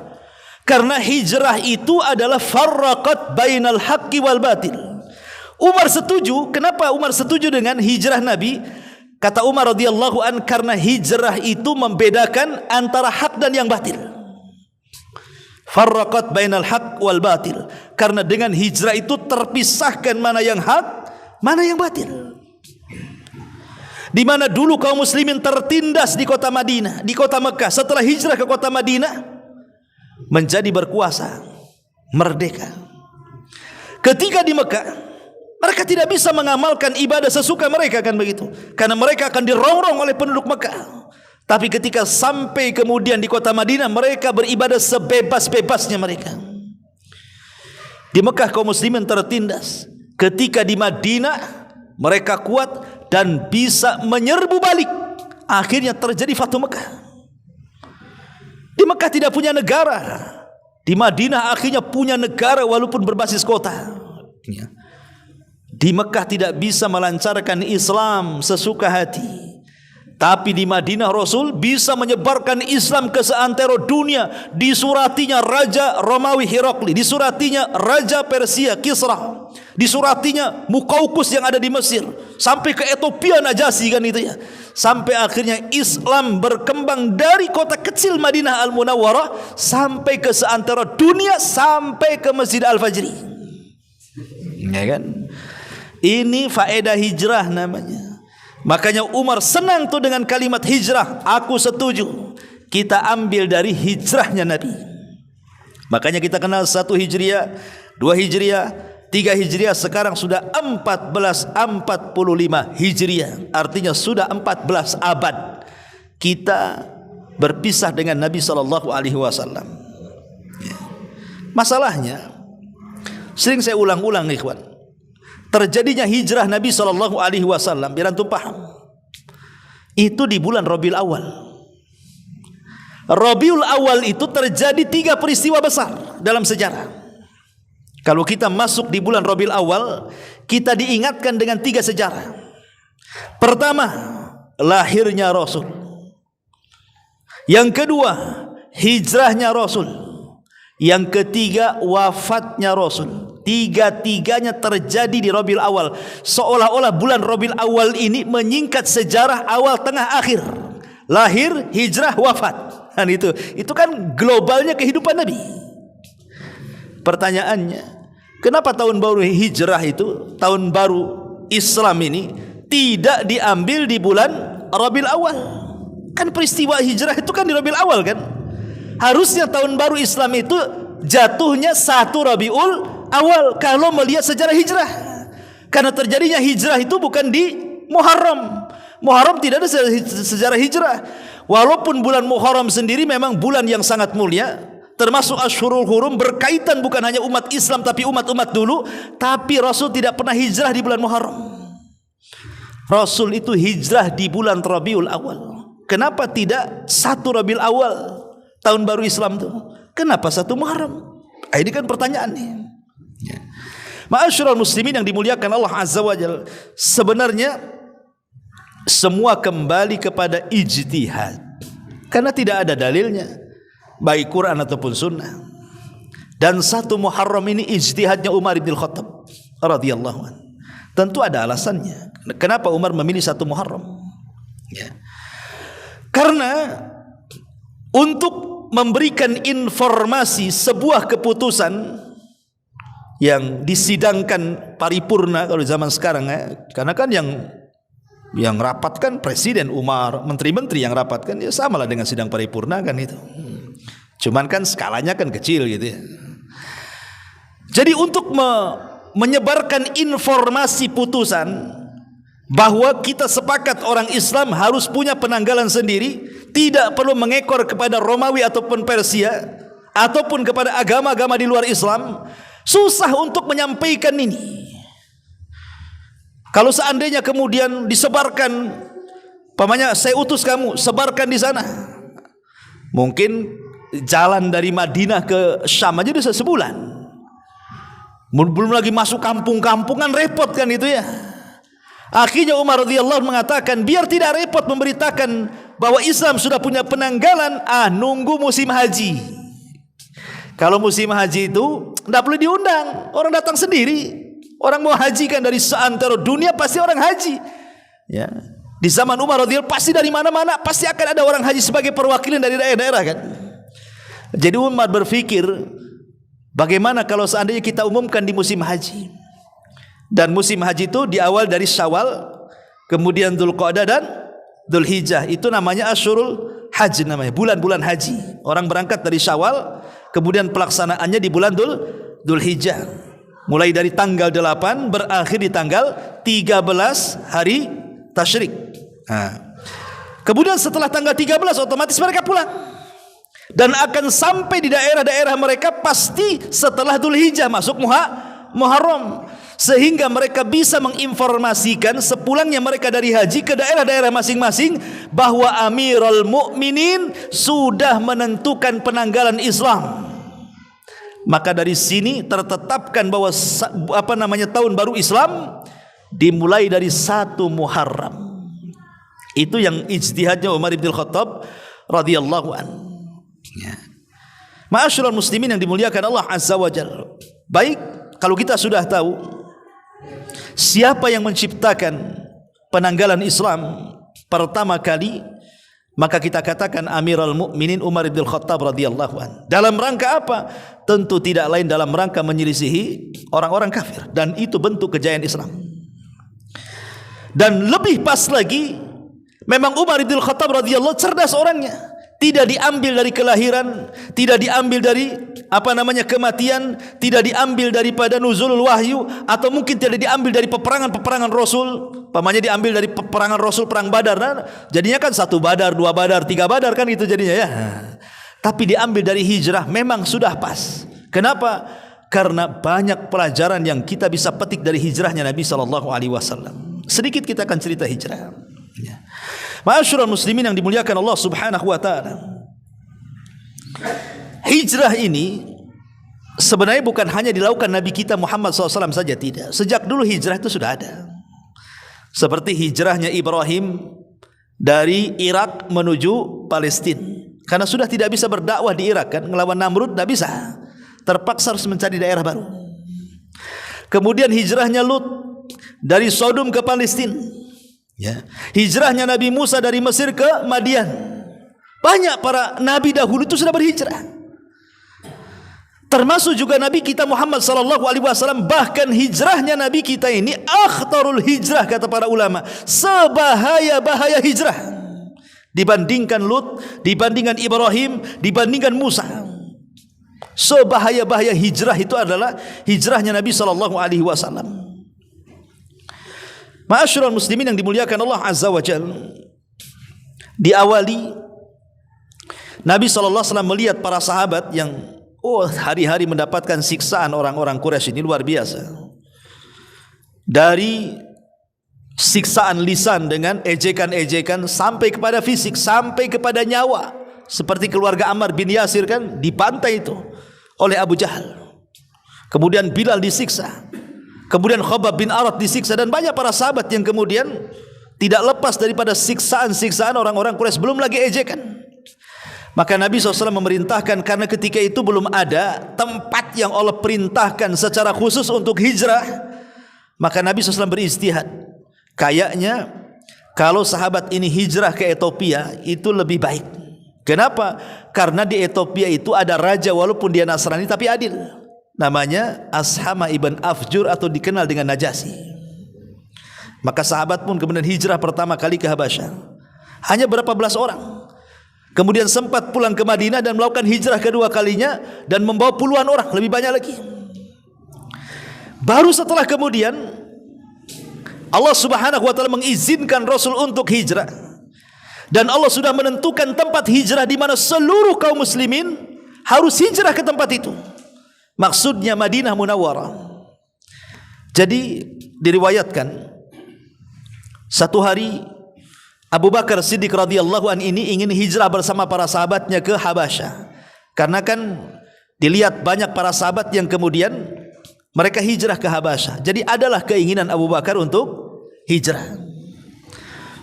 Karena hijrah itu adalah farraqat bainal haqqi wal batil. Umar setuju. Kenapa Umar setuju dengan hijrah Nabi? Kata Umar radhiyallahu an, karena hijrah itu membedakan antara hak dan yang batil. Farraqat bainal haqq wal batil. Karena dengan hijrah itu terpisahkan mana yang hak, mana yang batil. Di mana dulu kaum muslimin tertindas di kota Madinah, di kota Mekah, setelah hijrah ke kota Madinah menjadi berkuasa, merdeka. Ketika di Mekah mereka tidak bisa mengamalkan ibadah sesuka mereka, kan begitu, karena mereka akan dirongrong oleh penduduk Mekah. Tapi ketika sampai kemudian di kota Madinah, mereka beribadah sebebas-bebasnya mereka. Di Mekah kaum muslimin tertindas. Ketika di Madinah mereka kuat dan bisa menyerbu balik. Akhirnya terjadi Fathu Mekah. Di Mekah tidak punya negara, di Madinah akhirnya punya negara walaupun berbasis kota. Di Mekah tidak bisa melancarkan Islam sesuka hati, tapi di Madinah Rasul bisa menyebarkan Islam ke seantero dunia. Disuratinya Raja Romawi Herakli, disuratinya Raja Persia Kisra, disuratinya Muqawqis yang ada di Mesir, sampai ke Ethiopia Najasyi, kan itu ya. Sampai akhirnya Islam berkembang dari kota kecil Madinah Al-Munawwarah sampai ke seantero dunia, sampai ke Masjid Al-Fajri. Ya kan? Ini faedah hijrah namanya. Makanya Umar senang tuh dengan kalimat hijrah. Aku setuju. Kita ambil dari hijrahnya Nabi. Makanya kita kenal 1 Hijriah, 2 Hijriah, 3 Hijriah, sekarang sudah 1445 Hijriah. Artinya sudah 14 abad kita berpisah dengan Nabi SAW. Masalahnya sering saya ulang-ulang ikhwan, terjadinya hijrah Nabi SAW, biar antum paham, itu di bulan Rabiul Awal. Rabiul Awal itu terjadi 3 peristiwa besar dalam sejarah. Kalau kita masuk di bulan Rabiul Awal, kita diingatkan dengan 3 sejarah. Pertama, lahirnya Rasul. Yang kedua, hijrahnya Rasul. Yang ketiga, wafatnya Rasul. 3-tiganya terjadi di Rabiul Awal. Seolah-olah bulan Rabiul Awal ini menyingkat sejarah awal, tengah, akhir. Lahir, hijrah, wafat. Dan itu kan globalnya kehidupan Nabi. Pertanyaannya, kenapa tahun baru hijrah itu, tahun baru Islam ini tidak diambil di bulan Rabiul Awal? Kan peristiwa hijrah itu kan di Rabiul Awal kan? Harusnya tahun baru Islam itu jatuhnya 1 Rabiul Awal kalau melihat sejarah hijrah. Karena terjadinya hijrah itu bukan di Muharram. Muharram tidak ada sejarah hijrah. Walaupun bulan Muharram sendiri memang bulan yang sangat mulia, termasuk Ashhurul Hurum, berkaitan bukan hanya umat Islam tapi umat-umat dulu, tapi Rasul tidak pernah hijrah di bulan Muharram. Rasul itu hijrah di bulan Rabiul Awal. Kenapa tidak 1 Rabiul Awal, tahun baru Islam itu? Kenapa 1 Muharram? Ini kan pertanyaannya. Ma'asyiral muslimin yang dimuliakan Allah Azza wa Jalla, sebenarnya semua kembali kepada ijtihad, karena tidak ada dalilnya baik Quran ataupun sunnah. Dan 1 Muharram ini ijtihadnya Umar bin Khattab radhiyallahu anhu. Tentu ada alasannya. Kenapa Umar memilih 1 Muharram? Ya. Karena untuk memberikan informasi sebuah keputusan yang disidangkan paripurna kalau zaman sekarang, karena kan yang rapat kan presiden, Umar, menteri-menteri yang rapat kan, ya samalah dengan sidang paripurna kan itu. Cuman kan skalanya kan kecil gitu ya. Jadi untuk menyebarkan informasi putusan bahwa kita sepakat orang Islam harus punya penanggalan sendiri, tidak perlu mengekor kepada Romawi ataupun Persia ataupun kepada agama-agama di luar Islam, susah untuk menyampaikan ini. Kalau seandainya kemudian disebarkan, pamannya saya utus kamu sebarkan di sana, mungkin jalan dari Madinah ke Syam aja bisa sebulan, belum lagi masuk kampung-kampungan, repot kan itu ya. Akhirnya Umar radhiyallahu mengatakan, biar tidak repot memberitakan bahwa Islam sudah punya penanggalan, nunggu musim haji. Kalau musim haji itu tidak perlu diundang, orang datang sendiri. Orang mau haji kan dari seantero dunia pasti orang haji. Ya. Di zaman Umar radhiyallahu pasti dari mana-mana pasti akan ada orang haji sebagai perwakilan dari daerah-daerah kan. Jadi Umar berpikir, bagaimana kalau seandainya kita umumkan di musim haji? Dan musim haji itu di awal dari Syawal, kemudian Dzulqa'dah dan Dzulhijjah. Itu namanya Asyurul Hajj, namanya bulan-bulan haji. Orang berangkat dari Syawal, kemudian pelaksanaannya di bulan Dzulhijjah. Mulai dari tanggal 8 berakhir di tanggal 13 hari Tasyrik. Kemudian setelah tanggal 13 otomatis mereka pulang. Dan akan sampai di daerah-daerah mereka pasti setelah Dzulhijjah masuk Muharram, sehingga mereka bisa menginformasikan sepulangnya mereka dari haji ke daerah-daerah masing-masing bahwa Amirul Mukminin sudah menentukan penanggalan Islam. Maka dari sini tertetapkan bahwa tahun baru Islam dimulai dari 1 Muharram. Itu yang ijtihadnya Umar bin Khattab radhiyallahu anhu. Ya. Ma'asyiral muslimin yang dimuliakan Allah Azza wa Jalla. Baik, kalau kita sudah tahu siapa yang menciptakan penanggalan Islam pertama kali, maka kita katakan Amirul Mukminin Umar bin Khattab radhiyallahu anhu. Dalam rangka apa? Tentu tidak lain dalam rangka menyelisihi orang-orang kafir, dan itu bentuk kejayaan Islam. Dan lebih pas lagi, memang Umar bin Khattab radhiyallahu cerdas orangnya. Tidak diambil dari kelahiran, tidak diambil dari kematian, tidak diambil daripada nuzulul wahyu, atau mungkin tidak diambil dari peperangan Rasul. Pamannya diambil dari peperangan Rasul, perang Badar. Nah, jadinya kan 1 Badar, 2 Badar, 3 Badar kan itu jadinya ya. Tapi diambil dari hijrah memang sudah pas. Kenapa? Karena banyak pelajaran yang kita bisa petik dari hijrahnya Nabi SAW. Sedikit kita akan cerita hijrah. Ya. Ma'asyiral muslimin yang dimuliakan Allah Subhanahu wa taala. Hijrah ini sebenarnya bukan hanya dilakukan Nabi kita Muhammad SAW saja, tidak. Sejak dulu hijrah itu sudah ada. Seperti hijrahnya Ibrahim dari Irak menuju Palestina. Karena sudah tidak bisa berdakwah di Irak kan, ngelawan Namrud tidak bisa. Terpaksa harus mencari daerah baru. Kemudian hijrahnya Lut dari Sodom ke Palestina. Ya. Hijrahnya Nabi Musa dari Mesir ke Madian. Banyak para nabi dahulu itu sudah berhijrah. Termasuk juga Nabi kita Muhammad SAW. Bahkan hijrahnya Nabi kita ini akhtarul hijrah, kata para ulama. Sebahaya-bahaya hijrah dibandingkan Lut, dibandingkan Ibrahim, dibandingkan Musa. Sebahaya-bahaya hijrah itu adalah hijrahnya Nabi SAW. Ma'asyiral muslimin yang dimuliakan Allah Azza wa Jalla, diawali Nabi SAW melihat para sahabat yang hari-hari mendapatkan siksaan orang-orang Quraisy ini luar biasa. Dari siksaan lisan dengan ejekan-ejekan sampai kepada fisik, sampai kepada nyawa. Seperti keluarga Ammar bin Yasir kan dipantai itu oleh Abu Jahal. Kemudian Bilal disiksa. Kemudian Khabbab bin Arat disiksa, dan banyak para sahabat yang kemudian tidak lepas daripada siksaan-siksaan orang-orang Quraisy, belum lagi ejekan. Maka Nabi SAW memerintahkan, karena ketika itu belum ada tempat yang Allah perintahkan secara khusus untuk hijrah, maka Nabi SAW beristihad, kayaknya kalau sahabat ini hijrah ke Ethiopia itu lebih baik. Kenapa? Karena di Ethiopia itu ada raja walaupun dia Nasrani tapi adil, namanya Ashama ibn Afjur atau dikenal dengan Najasyi. Maka sahabat pun kemudian hijrah pertama kali ke Habasyah, hanya berapa belas orang. Kemudian sempat pulang ke Madinah dan melakukan hijrah kedua kalinya dan membawa puluhan orang, lebih banyak lagi. Baru setelah kemudian Allah Subhanahu wa taala mengizinkan Rasul untuk hijrah, dan Allah sudah menentukan tempat hijrah di mana seluruh kaum muslimin harus hijrah ke tempat itu. Maksudnya Madinah Munawwarah. Jadi diriwayatkan satu hari Abu Bakar Siddiq radhiyallahu an ini ingin hijrah bersama para sahabatnya ke Habasyah. Karena kan dilihat banyak para sahabat yang kemudian mereka hijrah ke Habasyah. Jadi adalah keinginan Abu Bakar untuk hijrah.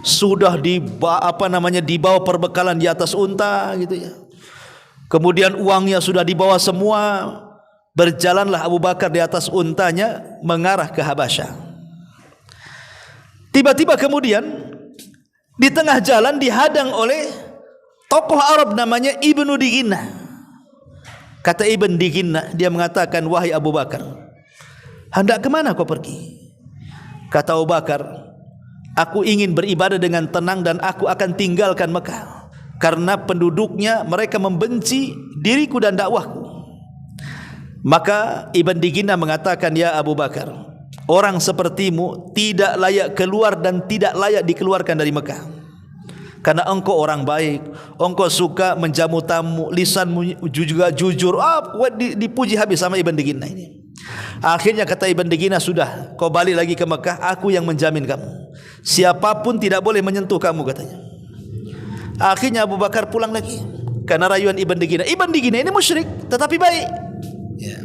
Sudah dibawa perbekalan di atas unta gitu ya. Kemudian uangnya sudah dibawa semua. Berjalanlah Abu Bakar di atas untanya mengarah ke Habasyah. Tiba-tiba kemudian di tengah jalan dihadang oleh tokoh Arab namanya Ibnu Diginah. Kata Ibn Diginah, dia mengatakan, wahai Abu Bakar, hendak kemana kau pergi? Kata Abu Bakar, aku ingin beribadah dengan tenang dan aku akan tinggalkan Mekah, karena penduduknya mereka membenci diriku dan dakwahku. Maka Ibn Diginah mengatakan, ya Abu Bakar, orang sepertimu tidak layak keluar dan tidak layak dikeluarkan dari Mekah, karena engkau orang baik, engkau suka menjamu tamu, lisanmu juga jujur. Dipuji habis sama Ibn Diginah ini. Akhirnya kata Ibn Diginah, sudah kau balik lagi ke Mekah, aku yang menjamin kamu, siapapun tidak boleh menyentuh kamu, katanya. Akhirnya Abu Bakar pulang lagi karena rayuan Ibn Diginah. Ibn Diginah ini musyrik tetapi baik ya.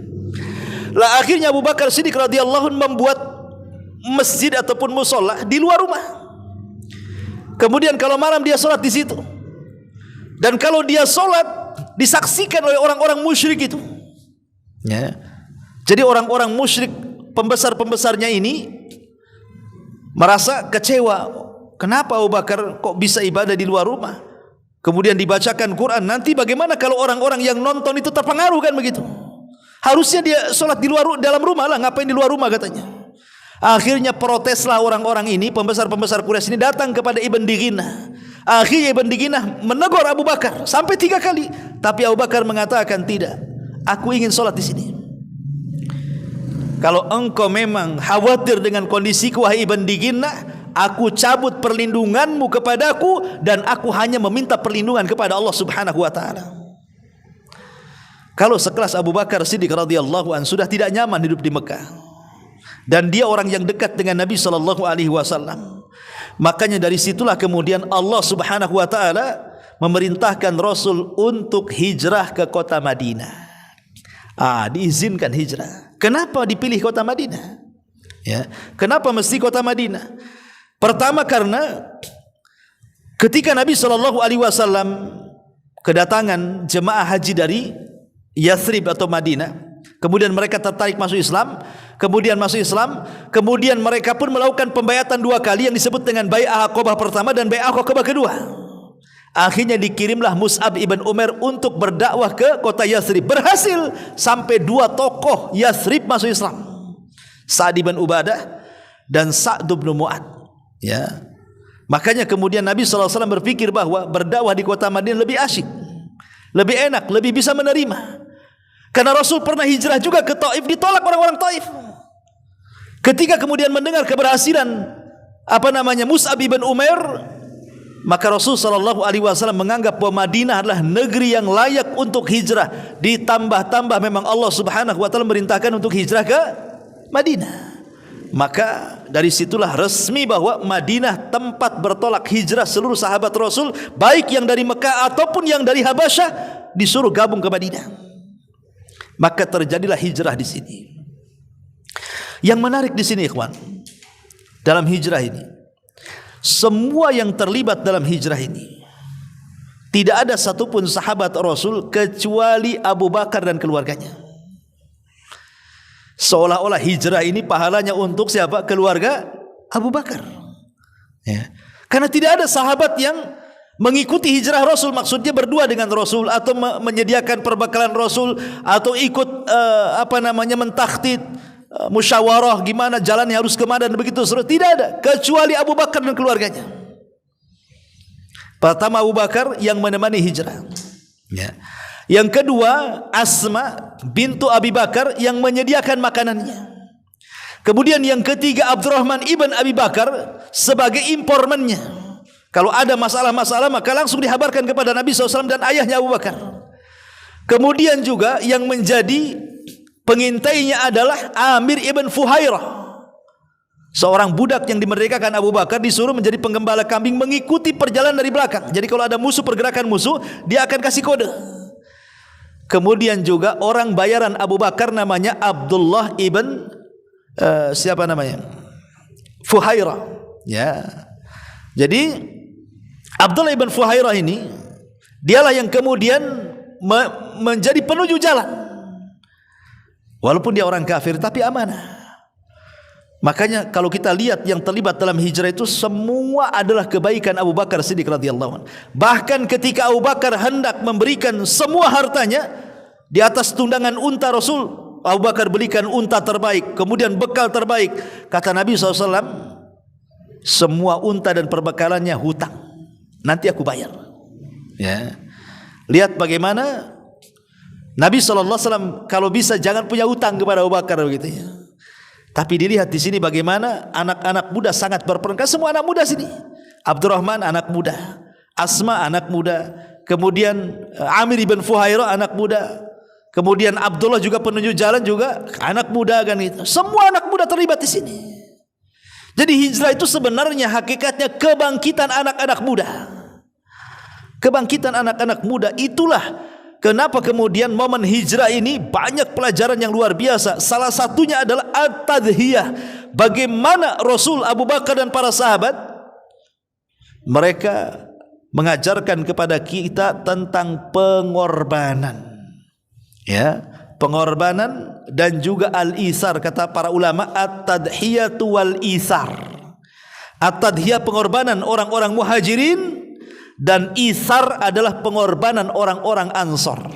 Lah akhirnya Abu Bakar Siddiq radhiyallahu anhu membuat masjid ataupun musola di luar rumah. Kemudian kalau malam dia sholat di situ, dan kalau dia sholat disaksikan oleh orang-orang musyrik itu ya. Jadi orang-orang musyrik pembesar-pembesarnya ini merasa kecewa, kenapa Abu Bakar kok bisa ibadah di luar rumah, kemudian dibacakan Quran, nanti bagaimana kalau orang-orang yang nonton itu terpengaruh, kan begitu. Harusnya dia sholat di luar, dalam rumah lah, ngapain di luar rumah, katanya. Akhirnya proteslah orang-orang ini, pembesar-pembesar Quraisy ini datang kepada Ibn Diginah. Akhirnya Ibn Diginah menegur Abu Bakar sampai 3 kali, tapi Abu Bakar mengatakan, tidak, aku ingin sholat di sini. Kalau engkau memang khawatir dengan kondisiku, wahai Ibn Diginah, aku cabut perlindunganmu kepadaku dan aku hanya meminta perlindungan kepada Allah Subhanahu wa taala. Kalau sekelas Abu Bakar Siddiq radhiyallahu anhu sudah tidak nyaman hidup di Mekah, dan dia orang yang dekat dengan Nabi sallallahu alaihi wasallam, makanya dari situlah kemudian Allah Subhanahu wa taala memerintahkan Rasul untuk hijrah ke kota Madinah. Diizinkan hijrah. Kenapa dipilih kota Madinah? Ya, kenapa mesti kota Madinah? Pertama karena ketika Nabi sallallahu alaihi wasallam kedatangan jemaah haji dari Yathrib atau Madinah, kemudian mereka tertarik masuk Islam, kemudian mereka pun melakukan pembayatan 2 kali yang disebut dengan Bai'ah Aqabah pertama dan Bai'ah Aqabah kedua. Akhirnya dikirimlah Mus'ab ibn Umair untuk berdakwah ke kota Yathrib. Berhasil, sampai 2 tokoh Yathrib masuk Islam, Sa'd ibn Ubadah dan Sa'd bin Mu'ad ya. Makanya kemudian Nabi SAW berpikir bahwa berdakwah di kota Madinah lebih asyik, lebih enak, lebih bisa menerima. Karena Rasul pernah hijrah juga ke Taif, ditolak orang-orang Taif. Ketika kemudian mendengar keberhasilan Mus'ab bin Umair, maka Rasul sallallahu alaihi wasallam menganggap bahwa Madinah adalah negeri yang layak untuk hijrah. Ditambah-tambah memang Allah Subhanahu wa taala merintahkan untuk hijrah ke Madinah. Maka dari situlah resmi bahwa Madinah tempat bertolak hijrah seluruh sahabat Rasul, baik yang dari Mekah ataupun yang dari Habasyah, disuruh gabung ke Madinah. Maka terjadilah hijrah di sini. Yang menarik di sini, ikhwan, dalam hijrah ini, semua yang terlibat dalam hijrah ini, tidak ada satupun sahabat Rasul kecuali Abu Bakar dan keluarganya. Seolah-olah hijrah ini pahalanya untuk siapa? Keluarga Abu Bakar. Ya. Karena tidak ada sahabat yang mengikuti hijrah Rasul, maksudnya berdua dengan Rasul atau menyediakan perbekalan Rasul atau ikut mentakhtid, musyawarah gimana jalannya harus kemana dan begitu seterusnya. Tidak ada kecuali Abu Bakar dan keluarganya. Pertama Abu Bakar yang menemani hijrah. Ya. Yang kedua Asma bintu Abi Bakar yang menyediakan makanannya. Kemudian yang ketiga Abdurrahman ibn Abi Bakar sebagai informannya. Kalau ada masalah-masalah maka langsung dihabarkan kepada Nabi SAW dan ayahnya Abu Bakar. Kemudian juga yang menjadi pengintainya adalah Amir ibn Fuhairah, seorang budak yang dimerdekakan Abu Bakar, disuruh menjadi penggembala kambing, mengikuti perjalanan dari belakang. Jadi kalau ada musuh, pergerakan musuh, dia akan kasih kode. Kemudian juga orang bayaran Abu Bakar namanya Abdullah ibn Fuhairah. Ya. Jadi Abdullah ibn Fuhairah ini dialah yang kemudian menjadi penuju jalan. Walaupun dia orang kafir tapi amanah. Makanya kalau kita lihat yang terlibat dalam hijrah itu semua adalah kebaikan Abu Bakar Siddiq radhiyallahu anhu. Bahkan ketika Abu Bakar hendak memberikan semua hartanya di atas tundangan unta Rasul, Abu Bakar belikan unta terbaik, kemudian bekal terbaik. Kata Nabi SAW, semua unta dan perbekalannya hutang, nanti aku bayar. Ya. Lihat bagaimana Nabi SAW kalau bisa jangan punya hutang kepada Abu Bakar begitu ya. Tapi dilihat di sini bagaimana anak-anak muda sangat berperan. Semua anak muda sini. Abdurrahman anak muda, Asma anak muda, kemudian Amir ibn Fuhairah anak muda, kemudian Abdullah juga penunjuk jalan juga anak muda kan itu. Semua anak muda terlibat di sini. Jadi hijrah itu sebenarnya hakikatnya kebangkitan anak-anak muda. Kebangkitan anak-anak muda itulah kenapa kemudian momen hijrah ini banyak pelajaran yang luar biasa. Salah satunya adalah at-tadhiyah. Bagaimana Rasul, Abu Bakar dan para sahabat mereka mengajarkan kepada kita tentang pengorbanan. Ya, pengorbanan dan juga al-isar, kata para ulama, at-tadhiyatu wal-isar. At-tadhiyah pengorbanan orang-orang muhajirin, dan isar adalah pengorbanan orang-orang Ansar.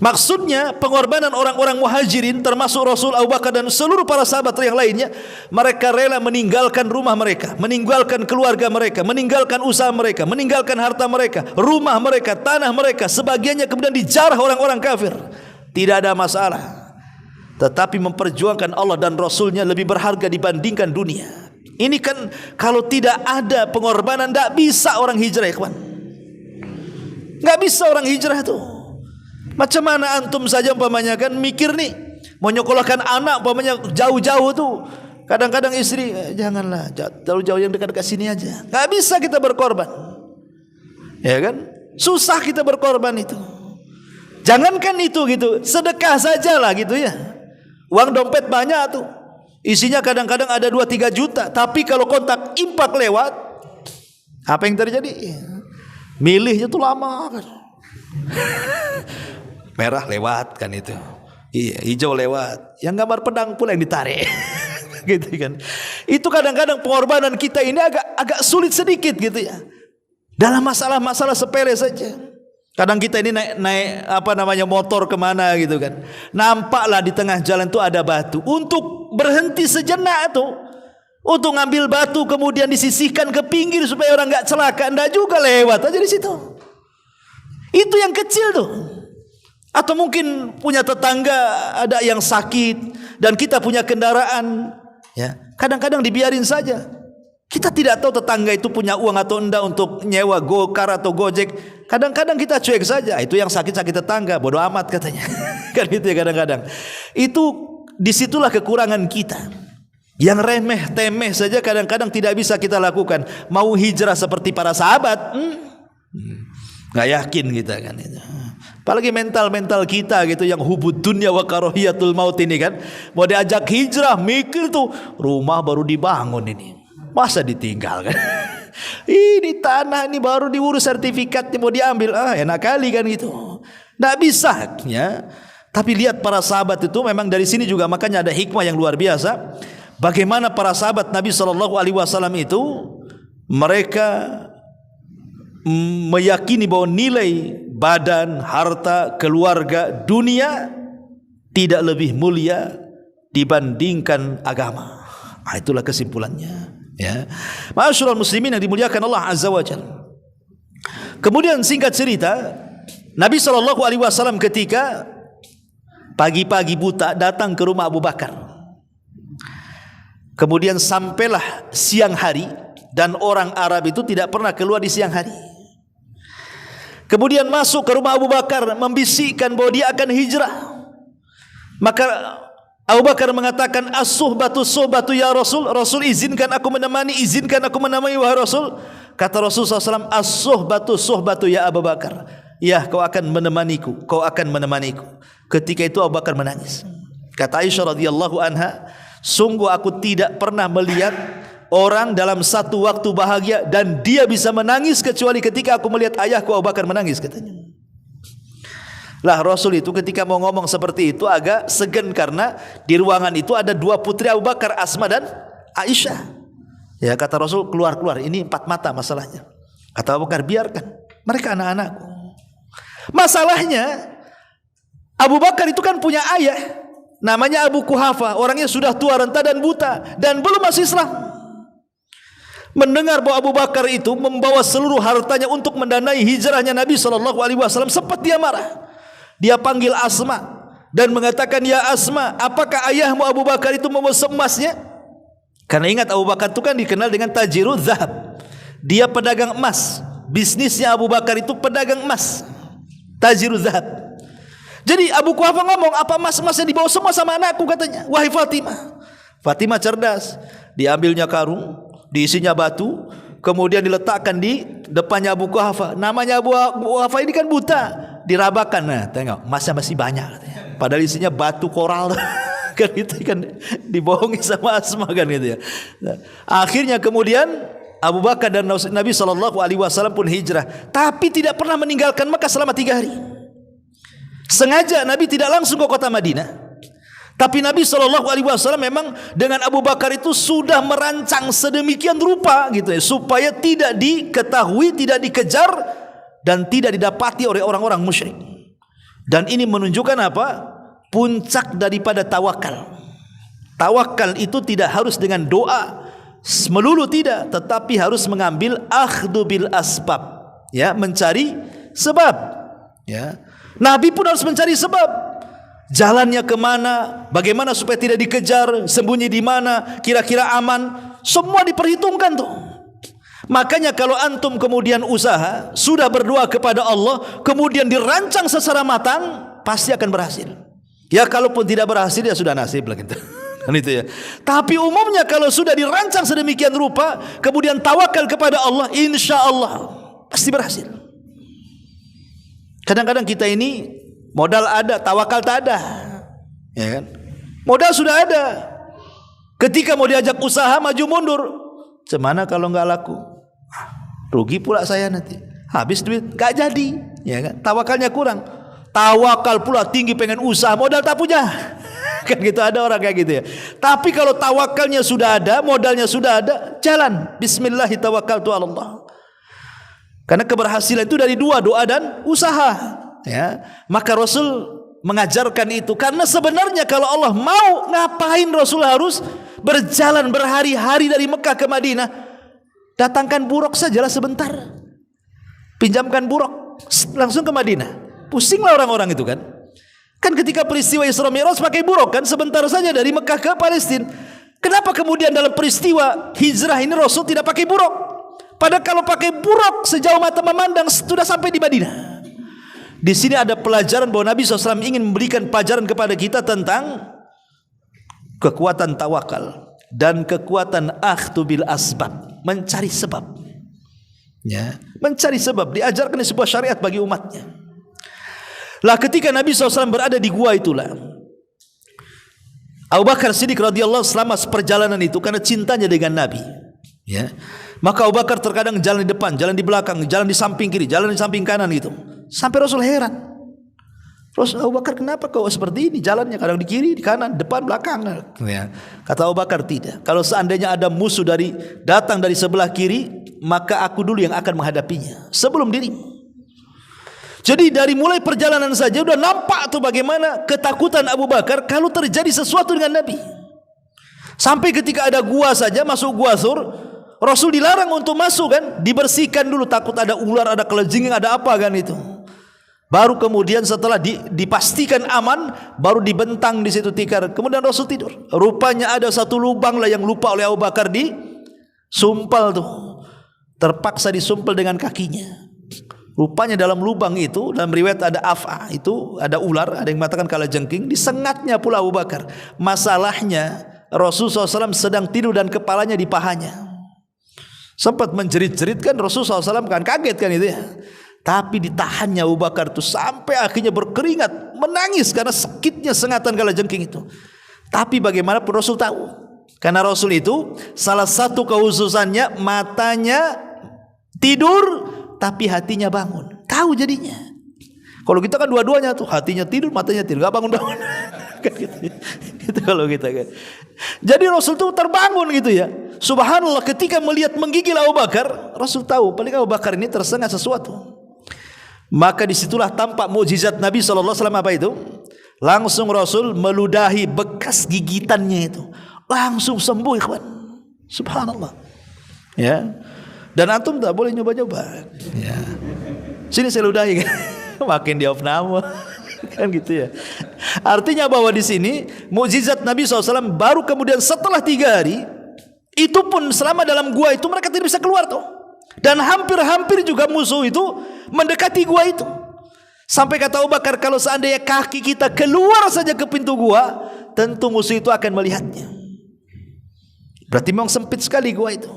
Maksudnya pengorbanan orang-orang muhajirin termasuk Rasul, Abu Bakar dan seluruh para sahabat yang lainnya, mereka rela meninggalkan rumah mereka, meninggalkan keluarga mereka, meninggalkan usaha mereka, meninggalkan harta mereka, rumah mereka, tanah mereka, sebagiannya kemudian dijarah orang-orang kafir. Tidak ada masalah. Tetapi memperjuangkan Allah dan Rasulnya lebih berharga dibandingkan dunia. Ini kan kalau tidak ada pengorbanan tidak bisa orang hijrah, ikhwan. Enggak bisa orang hijrah itu. Macam mana antum saja umpamanya kan mikir nih mau nyekolahkan anak umpamanya jauh-jauh tuh. Kadang-kadang istri janganlah terlalu jauh, yang dekat-dekat sini aja. Enggak bisa kita berkorban. Ya kan? Susah kita berkorban itu. Jangankan itu gitu, sedekah sajalah gitu ya. Uang dompet banyak tuh. Isinya kadang-kadang ada 2-3 juta, tapi kalau kontak impak lewat, apa yang terjadi? Milihnya tuh lama kan. Merah lewat kan itu. Iya, hijau lewat. Yang gambar pedang pula yang ditarik. Gitu kan. Itu kadang-kadang pengorbanan kita ini agak sulit sedikit gitu ya. Dalam masalah-masalah sepele saja. Kadang kita ini naik motor kemana gitu kan. Nampaklah di tengah jalan itu ada batu. Untuk berhenti sejenak tuh, untuk ngambil batu kemudian disisihkan ke pinggir supaya orang nggak celaka, ndak juga lewat aja di situ. Itu yang kecil tuh. Atau mungkin punya tetangga ada yang sakit dan kita punya kendaraan, ya. Kadang-kadang dibiarin saja. Kita tidak tahu tetangga itu punya uang atau enggak untuk nyewa Gokar atau Gojek. Kadang-kadang kita cuek saja. Itu yang sakit-sakit tetangga, bodoh amat katanya. Kan gitu ya kadang-kadang. Itu disitulah kekurangan kita. Yang remeh temeh saja kadang-kadang tidak bisa kita lakukan. Mau hijrah seperti para sahabat, nggak yakin kita kan itu. Apalagi mental kita gitu yang hubud dunya wa karahiyatul maut ini kan. Mau diajak hijrah mikir tuh rumah baru dibangun ini. Masa ditinggal kan? Ini tanah ini baru diurus sertifikatnya mau diambil. Enak kali kan gitu. Nggak bisa ya. Tapi lihat para sahabat itu memang dari sini juga makanya ada hikmah yang luar biasa. Bagaimana para sahabat Nabi SAW itu mereka meyakini bahwa nilai badan, harta, keluarga, dunia tidak lebih mulia dibandingkan agama. Itulah kesimpulannya. Ya, ma'asyiral muslimin yang dimuliakan Allah Azza wa Jalla. Kemudian singkat cerita, Nabi SAW ketika pagi-pagi buta datang ke rumah Abu Bakar. Kemudian sampailah siang hari dan orang Arab itu tidak pernah keluar di siang hari. Kemudian masuk ke rumah Abu Bakar membisikkan bahwa dia akan hijrah. Maka Abu Bakar mengatakan as-suhbatu ya Rasul. Rasul izinkan aku menemani wahai Rasul. Kata Rasul SAW, as-suhbatu ya Abu Bakar. Ya, kau akan menemaniku. Ketika itu Abu Bakar menangis. Kata Aisyah radhiyallahu anha, sungguh aku tidak pernah melihat orang dalam satu waktu bahagia dan dia bisa menangis kecuali ketika aku melihat ayahku Abu Bakar menangis, katanya. Lah Rasul itu ketika mau ngomong seperti itu agak segan karena di ruangan itu ada dua putri Abu Bakar, Asma dan Aisyah. Ya, kata Rasul, keluar, ini empat mata masalahnya. Kata Abu Bakar, biarkan, mereka anak-anakku. Masalahnya Abu Bakar itu kan punya ayah namanya Abu Kuhafa, orangnya sudah tua, renta dan buta dan belum masuk Islam. Mendengar bahwa Abu Bakar itu membawa seluruh hartanya untuk mendanai hijrahnya Nabi SAW, sempat dia marah. Dia panggil Asma dan mengatakan, ya Asma, apakah ayahmu Abu Bakar itu membawa emasnya? Karena ingat Abu Bakar itu kan dikenal dengan tajirul zahab. Dia pedagang emas. Bisnisnya Abu Bakar itu pedagang emas, tajirul zahab. Jadi Abu Kuhafa ngomong, apa emas-emasnya dibawa semua sama anakku, katanya. Wahai Fatimah cerdas. Diambilnya karung, diisinya batu, kemudian diletakkan di depannya Abu Kuhafa. Namanya Abu Kuhafa ini kan buta. Dirabakan, nah tengok emasnya masih banyak, katanya. Padahal isinya batu koral. Kan itu kan dibohongi sama Asma kan gitu ya. Nah, akhirnya kemudian Abu Bakar dan Nabi SAW pun hijrah, tapi tidak pernah meninggalkan Mekah selama 3 hari. Sengaja Nabi tidak langsung ke kota Madinah, tapi Nabi SAW memang dengan Abu Bakar itu sudah merancang sedemikian rupa gitu ya, supaya tidak diketahui, tidak dikejar dan tidak didapati oleh orang-orang musyrik. Dan ini menunjukkan apa? Puncak daripada tawakal. Tawakal itu tidak harus dengan doa melulu, tidak, tetapi harus mengambil akhdhu bil asbab, ya, mencari sebab, ya. Nabi pun harus mencari sebab. Jalannya kemana, bagaimana supaya tidak dikejar, sembunyi di mana, kira-kira aman, semua diperhitungkan tuh. Makanya kalau antum kemudian usaha, sudah berdoa kepada Allah, kemudian dirancang secara matang, pasti akan berhasil. Ya kalaupun tidak berhasil ya sudah nasib lah gitu. Kan itu ya. Tapi umumnya kalau sudah dirancang sedemikian rupa, kemudian tawakal kepada Allah, insya Allah pasti berhasil. Kadang-kadang kita ini modal ada, tawakal tak ada, ya kan? Modal sudah ada, ketika mau diajak usaha maju mundur, cemana kalau nggak laku, rugi pula saya nanti, habis duit, nggak jadi, ya kan? Tawakalnya kurang, tawakal pula tinggi pengen usaha, modal tak punya, kan gitu, ada orang kayak gitu ya. Tapi kalau tawakalnya sudah ada, modalnya sudah ada, jalan, Bismillah tawakkaltu 'ala Allah. Karena keberhasilan itu dari dua, doa dan usaha, ya. Maka Rasul mengajarkan itu, karena sebenarnya kalau Allah mau, ngapain Rasul harus berjalan berhari-hari dari Mekah ke Madinah? Datangkan buruk sajalah sebentar, pinjamkan buruk, langsung ke Madinah. Pusinglah orang-orang itu kan. Kan ketika peristiwa Isra Mi'raj pakai buruk kan, sebentar saja dari Mekah ke Palestina. Kenapa kemudian dalam peristiwa hijrah ini Rasul tidak pakai buruk? Padahal kalau pakai buruk sejauh mata memandang sudah sampai di Madinah. Di sini ada pelajaran bahwa Nabi SAW ingin memberikan pelajaran kepada kita tentang kekuatan tawakal dan kekuatan akhdhu bil asbab, mencari sebab. Ya, mencari sebab diajarkan di sebuah syariat bagi umatnya. Lah ketika Nabi SAW berada di gua itulah, Abu Bakar Siddiq radhiyallahu selama perjalanan itu karena cintanya dengan Nabi, ya. Maka Abu Bakar terkadang jalan di depan, jalan di belakang, jalan di samping kiri, jalan di samping kanan gitu. Sampai Rasul heran. Rasul, Abu Bakar kenapa kau seperti ini jalannya, kadang di kiri, di kanan, depan, belakang, ya. Kata Abu Bakar, tidak. Kalau seandainya ada musuh datang dari sebelah kiri, maka aku dulu yang akan menghadapinya sebelum dirimu. Jadi dari mulai perjalanan saja sudah nampak tuh bagaimana ketakutan Abu Bakar kalau terjadi sesuatu dengan Nabi. Sampai ketika ada gua saja, masuk gua Sur, Rasul dilarang untuk masuk kan, dibersihkan dulu, takut ada ular, ada kelajengking, ada apa kan itu. Baru kemudian setelah dipastikan aman, baru dibentang di situ tikar. Kemudian Rasul tidur. Rupanya ada satu lubang lah yang lupa oleh Abu Bakar disumpal tuh. Terpaksa disumpal dengan kakinya. Rupanya dalam lubang itu, dalam riwayat ada af'a, itu ada ular, ada yang mengatakan kalajengking, disengatnya pula Abu Bakar. Masalahnya Rasulullah SAW sedang tidur dan kepalanya di pahanya. Sempat menjerit-jerit kan, Rasulullah SAW kan kaget kan itu ya. Tapi ditahannya Abu Bakar itu sampai akhirnya berkeringat, menangis karena sakitnya sengatan kalajengking itu. Tapi bagaimanapun Rasul tahu, karena Rasul itu salah satu kehususannya matanya tidur tapi hatinya bangun. Tahu jadinya. Kalau kita kan dua-duanya tuh, hatinya tidur, matanya tidur, enggak bangun-bangun. Kan gitu. Itu kalau kita kan. Jadi Rasul tuh terbangun gitu ya. Subhanallah, ketika melihat menggigil Abu Bakar, Rasul tahu paling Abu Bakar ini tersengat sesuatu. Maka disitulah tampak mukjizat Nabi SAW apa itu? Langsung Rasul meludahi bekas gigitannya itu. Langsung sembuh ikhwan. Subhanallah. Ya. Dan antum tak boleh nyoba-nyoba. Ya. Sini saya ludahi kan. Makin diopname. Kan gitu ya. Artinya bahwa di sini mukjizat Nabi SAW baru kemudian setelah 3 hari, itu pun selama dalam gua itu mereka tidak bisa keluar tuh. Dan hampir-hampir juga musuh itu mendekati gua itu. Sampai kata Abu Bakar, kalau seandainya kaki kita keluar saja ke pintu gua, tentu musuh itu akan melihatnya. Berarti memang sempit sekali gua itu.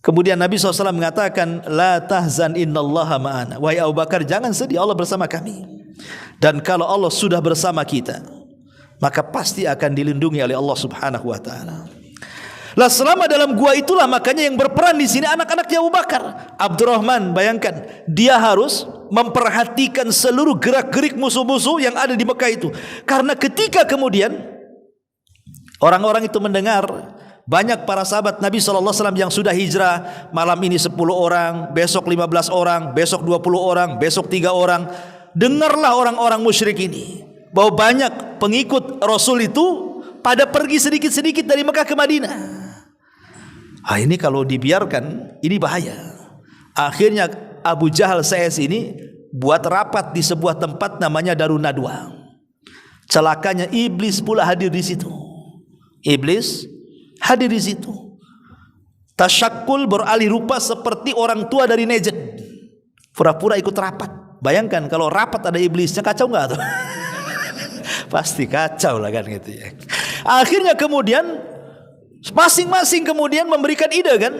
Kemudian Nabi SAW mengatakan, la tahzan innallaha ma'ana. Wahai Abu Bakar, jangan sedih, Allah bersama kami. Dan kalau Allah sudah bersama kita, maka pasti akan dilindungi oleh Allah Subhanahu wa taala. Lah selama dalam gua itulah makanya yang berperan di sini anak-anaknya Abu Bakar. Abdurrahman, bayangkan, dia harus memperhatikan seluruh gerak-gerik musuh-musuh yang ada di Mekah itu. Karena ketika kemudian orang-orang itu mendengar banyak para sahabat Nabi SAW yang sudah hijrah, malam ini 10 orang, besok 15 orang, besok 20 orang, besok 3 orang. Dengarlah orang-orang musyrik ini bahwa banyak pengikut Rasul itu pada pergi sedikit-sedikit dari Mekah ke Madinah. Ini kalau dibiarkan ini bahaya. Akhirnya Abu Jahal CS ini buat rapat di sebuah tempat namanya Darun Nadwa. Celakanya iblis pula hadir di situ. Iblis hadir di situ. Tasyakul, beralih rupa seperti orang tua dari Najd. Pura-pura ikut rapat. Bayangkan kalau rapat ada iblisnya, kacau enggak tuh? Pasti kacau lah kan gitu ya. Akhirnya kemudian masing-masing kemudian memberikan ide kan.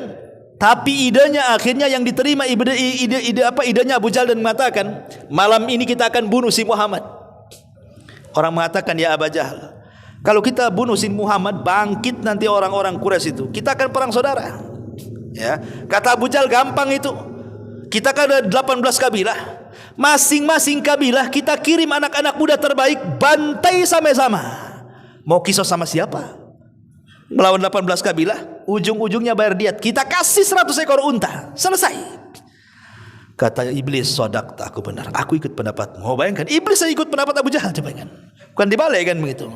Tapi idenya akhirnya yang diterima idenya Abu Jahal dan mengatakan, malam ini kita akan bunuh si Muhammad. Orang mengatakan, ya Abu Jahal, kalau kita bunuh si Muhammad, bangkit nanti orang-orang Quraisy itu, kita akan perang saudara. Ya, kata Abu Jahal, gampang itu. Kita kan ada 18 kabilah. Masing-masing kabilah kita kirim anak-anak muda terbaik, bantai sama-sama. Mau kisah sama siapa? Melawan 18 kabilah, ujung-ujungnya bayar diat. Kita kasih 100 ekor unta. Selesai. Kata iblis, sodaqta, aku benar. Aku ikut pendapatmu. Mau bayangkan, iblis saya ikut pendapat Abu Jahal, coba kan. Bukan dibalik kan begitu.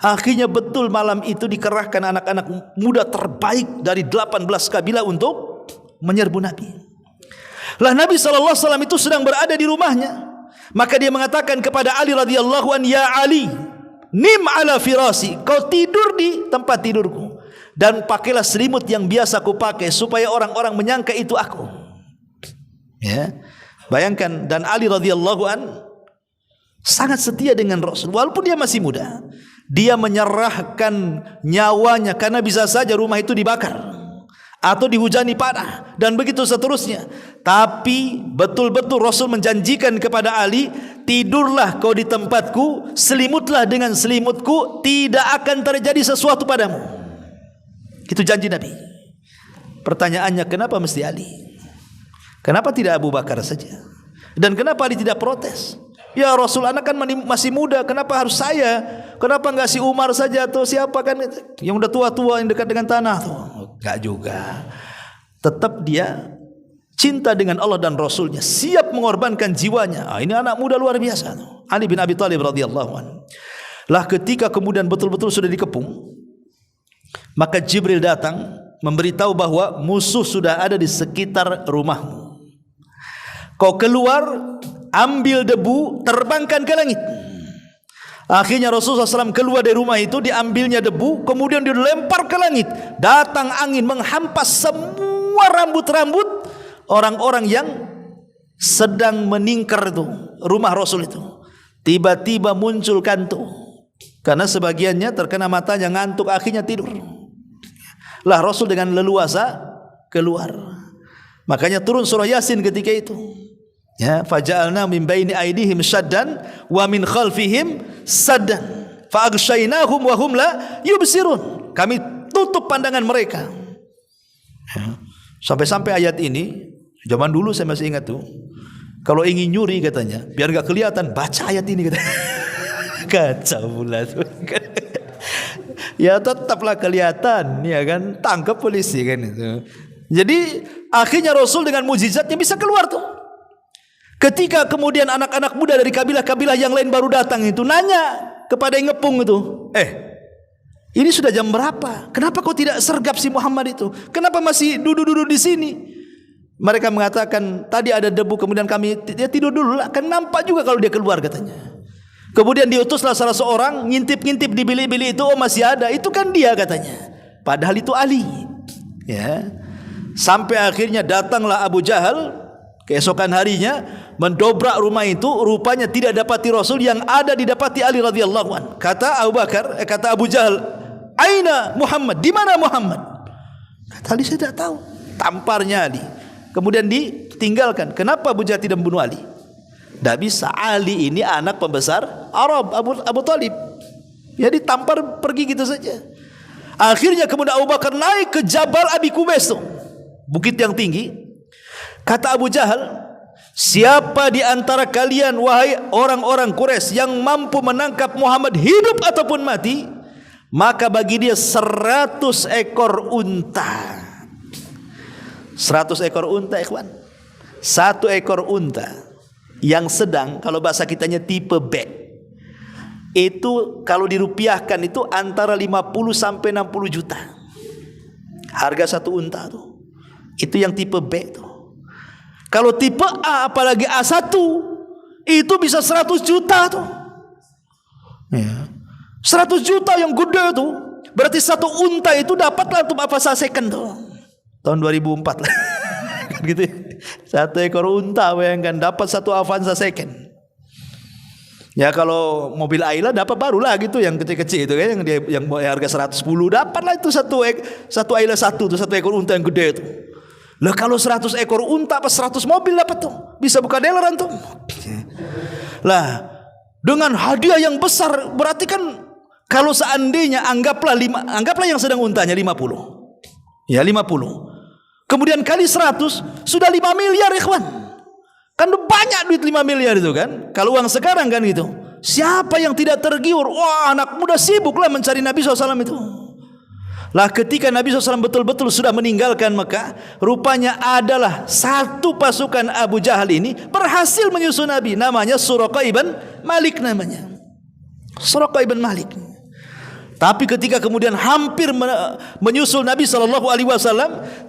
Akhirnya betul malam itu dikerahkan anak-anak muda terbaik dari 18 kabilah untuk menyerbu Nabi. Lah Nabi SAW itu sedang berada di rumahnya. Maka dia mengatakan kepada Ali radhiyallahu an, ya Ali, nim ala firasi, kau tidur di tempat tidurku, dan pakailah selimut yang biasa ku pakai supaya orang-orang menyangka itu aku. Ya, bayangkan. Dan Ali radhiyallahu an sangat setia dengan Rasul walaupun dia masih muda. Dia menyerahkan nyawanya karena bisa saja rumah itu dibakar atau dihujani panah dan begitu seterusnya. Tapi betul-betul Rasul menjanjikan kepada Ali, tidurlah kau di tempatku, selimutlah dengan selimutku, tidak akan terjadi sesuatu padamu. Itu janji Nabi. Pertanyaannya, kenapa mesti Ali? Kenapa tidak Abu Bakar saja? Dan kenapa Ali tidak protes? Ya Rasul, anak kan masih muda, kenapa harus saya? Kenapa enggak si Umar saja atau siapa kan yang udah tua-tua yang dekat dengan tanah tuh? Enggak juga. Tetap dia cinta dengan Allah dan Rasulnya, siap mengorbankan jiwanya. Ini anak muda luar biasa tuh. Ali bin Abi Thalib radhiyallahu anhu. Lah ketika kemudian betul-betul sudah dikepung, maka Jibril datang memberitahu bahwa musuh sudah ada di sekitar rumahmu. Kau keluar, ambil debu, terbangkan ke langit. Akhirnya Rasulullah SAW keluar dari rumah itu, diambilnya debu, kemudian dilempar ke langit. Datang angin menghampas semua rambut-rambut orang-orang yang sedang meningkar itu, rumah Rasul itu. Tiba-tiba muncul kantuk, karena sebagiannya terkena matanya, ngantuk, akhirnya tidur. Lah Rasul dengan leluasa keluar. Makanya turun surah Yasin ketika itu. Ya, faja'alna min baini aydihim saddan wa min khalfihim saddan fa aghshaynahum wa hum la yubsirun. Kami tutup pandangan mereka. Ya. Sampai-sampai ayat ini, zaman dulu saya masih ingat tuh, kalau ingin nyuri katanya, biar enggak kelihatan, baca ayat ini katanya. Kacau pula tuh. Ya tetaplah kelihatan, ya kan, tangkap polisi kan itu. Jadi akhirnya Rasul dengan mukjizatnya bisa keluar tuh. Ketika kemudian anak-anak muda dari kabilah-kabilah yang lain baru datang itu, nanya kepada yang ngepung itu, ini sudah jam berapa? Kenapa kau tidak sergap si Muhammad itu? Kenapa masih duduk-duduk di sini? Mereka mengatakan, tadi ada debu, kemudian kami tidur dulu lah. Kan nampak juga kalau dia keluar katanya. Kemudian diutuslah salah seorang ngintip-ngintip di bilik-bilik itu, oh masih ada. Itu kan dia katanya. Padahal itu Ali. Ya. Sampai akhirnya datanglah Abu Jahal keesokan harinya, mendobrak rumah itu, rupanya tidak dapati Rasul, yang ada didapati Ali radhiyallahu an. Kata Abu Jahal, "Aina Muhammad? Di mana Muhammad?" Kata Ali, "Saya tidak tahu." Tamparnya Ali. Kemudian ditinggalkan. Kenapa Abu Jahal tidak membunuh Ali? Tidak bisa. Ali ini anak pembesar Arab, Abu Thalib. Ya ditampar pergi gitu saja. Akhirnya kemudian Abu Bakar naik ke Jabal Abi Kubais tuh, bukit yang tinggi. Kata Abu Jahal, siapa di antara kalian wahai orang-orang Quraisy yang mampu menangkap Muhammad hidup ataupun mati, maka bagi dia 100 ekor unta. 100 ekor unta, ikhwan. 1 ekor unta yang sedang, kalau bahasa kitanya tipe B, itu kalau dirupiahkan itu antara 50 sampai 60 juta. Harga 1 unta tuh. Itu yang tipe B tuh. Kalau tipe A apalagi A1 itu bisa 100 juta tuh. Ya. 100 juta yang gede tuh. Berarti 1 unta itu dapatlah untuk Avanza second tuh. Tahun 2004 lah. Gitu. 1 ekor unta bayangkan dapat 1 Avanza second. Ya kalau mobil Ayla dapat barulah gitu yang kecil-kecil itu kan, yang harga 110 dapatlah itu 1 Ayla 1 tuh, 1 ekor unta yang gede tuh. Lah kalau 100 ekor unta apa 100 mobil dapat tuh. Bisa buka dealer antum. Lah dengan hadiah yang besar, berarti kan kalau seandainya anggaplah yang sedang untanya 50. Ya 50. Kemudian kali 100 sudah 5 miliar ikhwan. Kan banyak duit 5 miliar itu kan. Kalau uang sekarang kan gitu. Siapa yang tidak tergiur? Wah, anak muda sibuklah mencari Nabi SAW itu. Lah ketika Nabi SAW betul-betul sudah meninggalkan Mekah, rupanya adalah satu pasukan Abu Jahal ini berhasil menyusul Nabi, namanya Suraqah ibn Malik namanya. Suraqah ibn Malik. Tapi ketika kemudian hampir menyusul Nabi SAW,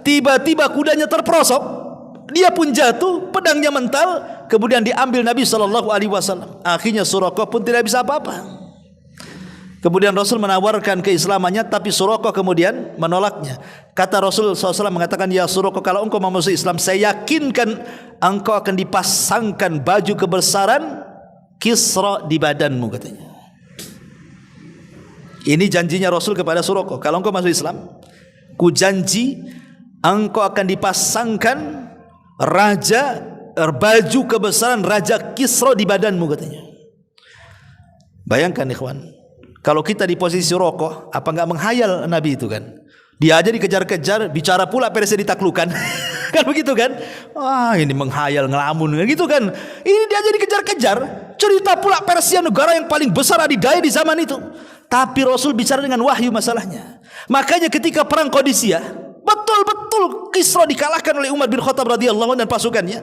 tiba-tiba kudanya terperosok, dia pun jatuh, pedangnya mental, kemudian diambil Nabi SAW. Akhirnya Suraqah pun tidak bisa apa-apa. Kemudian Rasul menawarkan keislamannya, tapi Suraqah kemudian menolaknya. Kata Rasul SAW mengatakan, ya Suraqah, kalau engkau mau masuk Islam, saya yakinkan engkau akan dipasangkan baju kebesaran Kisra di badanmu, katanya. Ini janjinya Rasul kepada Suraqah, kalau engkau masuk Islam, ku janji engkau akan dipasangkan baju kebesaran Raja Kisra di badanmu, katanya. Bayangkan ikhwan, kalau kita di posisi Suraqah, apa enggak menghayal Nabi itu kan? Dia aja dikejar-kejar, bicara pula Persia ditaklukkan. Kan begitu kan? Wah, ini menghayal, ngelamun gitu kan. Ini dia aja dikejar-kejar, cerita pula Persia, negara yang paling besar adidaya di zaman itu. Tapi Rasul bicara dengan wahyu masalahnya. Makanya ketika perang Qadisiyah, betul-betul Kisra dikalahkan oleh Umar bin Khattab radhiyallahu anhu dan pasukannya.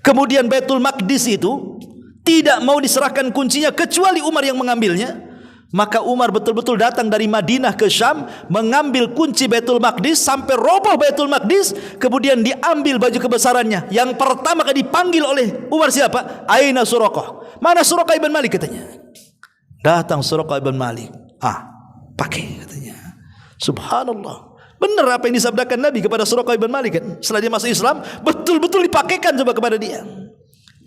Kemudian Baitul Maqdis itu tidak mau diserahkan kuncinya kecuali Umar yang mengambilnya. Maka Umar betul-betul datang dari Madinah ke Syam, mengambil kunci Baitul Maqdis sampai roboh Baitul Maqdis, kemudian diambil baju kebesarannya. Yang pertama kali dipanggil oleh Umar siapa? Aina Suraqah? Mana Suraqah ibn Malik, katanya. Datang Suraqah ibn Malik. Pakai, katanya. Subhanallah. Benar apa yang disabdakan Nabi kepada Suraqah ibn Malik kan? Setelah dia masuk Islam, betul-betul dipakaikan coba kepada dia.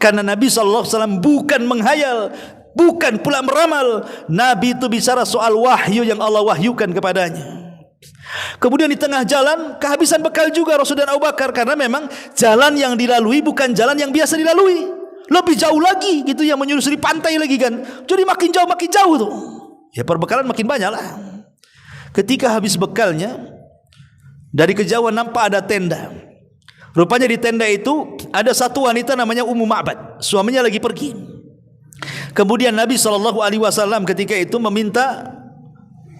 Karena Nabi SAW bukan menghayal, bukan pula meramal. Nabi itu bicara soal wahyu yang Allah wahyukan kepadanya. Kemudian di tengah jalan kehabisan bekal juga Rasul dan Abu Bakar, karena memang jalan yang dilalui bukan jalan yang biasa dilalui, lebih jauh lagi gitu, yang menyusuri pantai lagi kan. Jadi makin jauh tuh. Ya perbekalan makin banyak lah. Ketika habis bekalnya, dari kejauhan nampak ada tenda. Rupanya di tenda itu ada satu wanita namanya Ummu Ma'bad. Suaminya lagi pergi. Kemudian Nabi SAW ketika itu meminta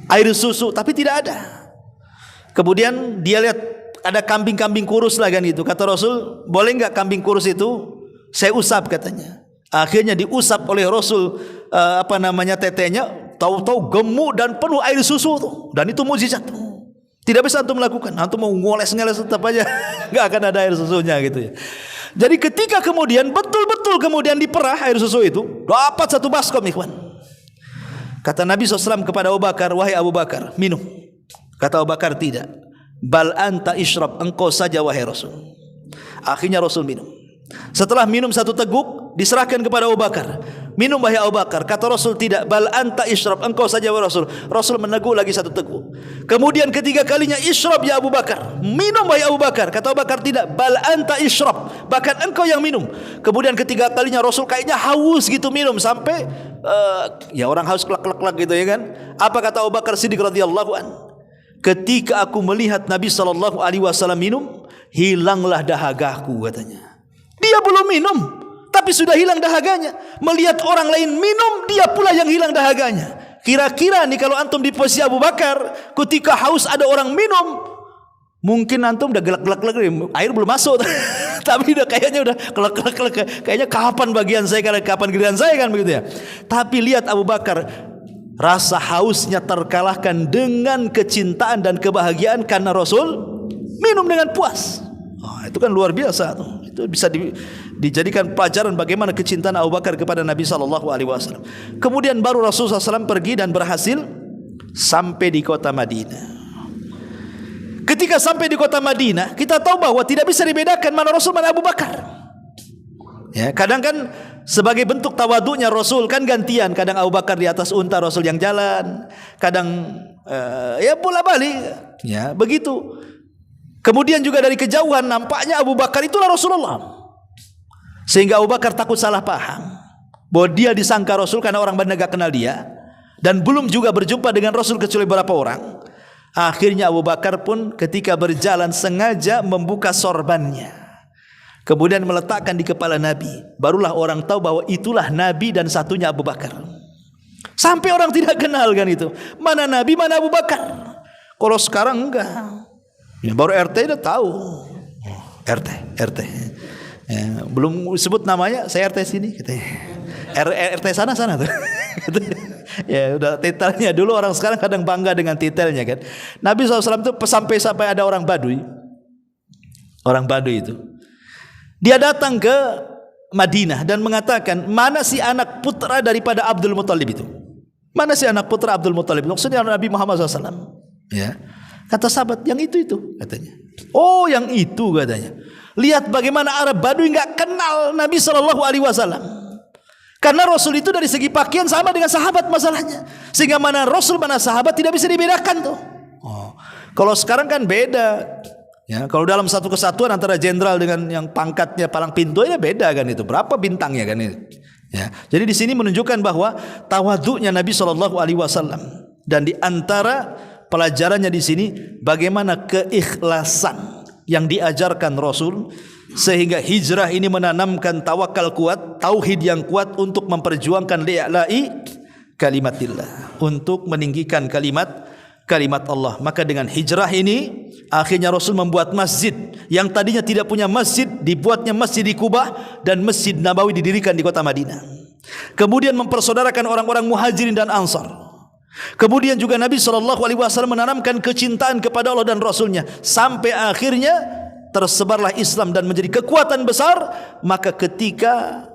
air susu, tapi tidak ada. Kemudian dia lihat ada kambing-kambing kurus lah kan itu. Kata Rasul, boleh enggak kambing kurus itu saya usap, katanya. Akhirnya diusap oleh Rasul tetenya, tahu-tahu gemuk dan penuh air susu tuh. Dan itu mukjizat. Tidak bisa antum melakukan. Antum mau ngoles-ngoles tetap aja enggak akan ada air susunya gitu ya. Jadi ketika kemudian betul-betul kemudian diperah air susu itu, dapat satu baskom, ikhwan. Kata Nabi SAW kepada Abu Bakar, wahai Abu Bakar, minum. Kata Abu Bakar, tidak. Bal anta ishrab, engkau saja wahai Rasul. Akhirnya Rasul minum. Setelah minum satu teguk, diserahkan kepada Abu Bakar. Minum wahai Abu Bakar. Kata Rasul, tidak. Bal anta ishrab, engkau saja wahai Rasul. Rasul meneguk lagi satu teguk. Kemudian ketiga kalinya, ishrab ya Abu Bakar. Minum wahai Abu Bakar. Kata Abu Bakar, tidak. Bal anta ishrab, bahkan engkau yang minum. Kemudian ketiga kalinya Rasul kayaknya haus gitu minum sampai ya orang haus klak-klak gitu ya kan. Apa kata Abu Bakar Siddiq radhiyallahu an? Ketika aku melihat Nabi SAW minum, hilanglah dahagaku, katanya. Dia belum minum, tapi sudah hilang dahaganya. Melihat orang lain minum, dia pula yang hilang dahaganya. Kira-kira nih kalau antum di posisi Abu Bakar, ketika haus ada orang minum, mungkin antum udah gelak-gelak, air belum masuk. Tapi udah kayaknya udah gelak-gelak, kayaknya kapan bagian saya, kapan giliran saya kan begitu ya. Tapi lihat Abu Bakar, rasa hausnya terkalahkan dengan kecintaan dan kebahagiaan karena Rasul minum dengan puas. Itu kan luar biasa tuh. Itu bisa dijadikan pelajaran bagaimana kecintaan Abu Bakar kepada Nabi SAW. Kemudian baru Rasulullah SAW pergi dan berhasil sampai di kota Madinah. Ketika sampai di kota Madinah, kita tahu bahwa tidak bisa dibedakan mana Rasul mana Abu Bakar. Ya, kadang kan sebagai bentuk tawaduknya Rasul kan gantian. Kadang Abu Bakar di atas unta, Rasul yang jalan. Kadang ya bola balik. Ya begitu. Kemudian juga dari kejauhan nampaknya Abu Bakar itulah Rasulullah. Sehingga Abu Bakar takut salah paham bahwa dia disangka Rasul karena orang Badar enggak kenal dia, dan belum juga berjumpa dengan Rasul kecuali beberapa orang. Akhirnya Abu Bakar pun ketika berjalan sengaja membuka sorbannya, kemudian meletakkan di kepala Nabi. Barulah orang tahu bahwa itulah Nabi dan satunya Abu Bakar. Sampai orang tidak kenal kan itu. Mana Nabi, mana Abu Bakar. Kalau sekarang enggak. Ya, baru RT udah tahu. RT. Ya, belum sebut namanya, saya RT sini katanya. RT sana tuh. Ya udah titelnya. Dulu orang sekarang kadang bangga dengan titelnya kan. Nabi SAW itu sampai ada orang Baduy. Orang Baduy itu, dia datang ke Madinah dan mengatakan, mana si anak putra daripada Abdul Muthalib itu? Mana si anak putra Abdul Muthalib? Maksudnya Nabi Muhammad SAW. Ya. Kata sahabat, yang itu katanya. Oh, yang itu katanya. Lihat bagaimana Arab Badui enggak kenal Nabi SAW. Karena Rasul itu dari segi pakaian sama dengan sahabat masalahnya. Sehingga mana Rasul mana sahabat tidak bisa dibedakan tuh. Oh. Kalau sekarang kan beda. Ya, kalau dalam satu kesatuan antara jenderal dengan yang pangkatnya palang pintu ini beda kan itu. Berapa bintangnya kan itu. Ya. Jadi di sini menunjukkan bahwa tawadhu'nya Nabi SAW, dan di antara pelajarannya di sini bagaimana keikhlasan yang diajarkan Rasul, sehingga hijrah ini menanamkan tawakal kuat, tauhid yang kuat untuk memperjuangkan li'la'i kalimatillah, untuk meninggikan kalimat Allah. Maka dengan hijrah ini akhirnya Rasul membuat masjid yang tadinya tidak punya masjid, dibuatnya masjid di Kubah, dan Masjid Nabawi didirikan di kota Madinah. Kemudian mempersaudarakan orang-orang Muhajirin dan Ansar. Kemudian juga Nabi SAW menanamkan kecintaan kepada Allah dan Rasulnya, sampai akhirnya tersebarlah Islam dan menjadi kekuatan besar. Maka ketika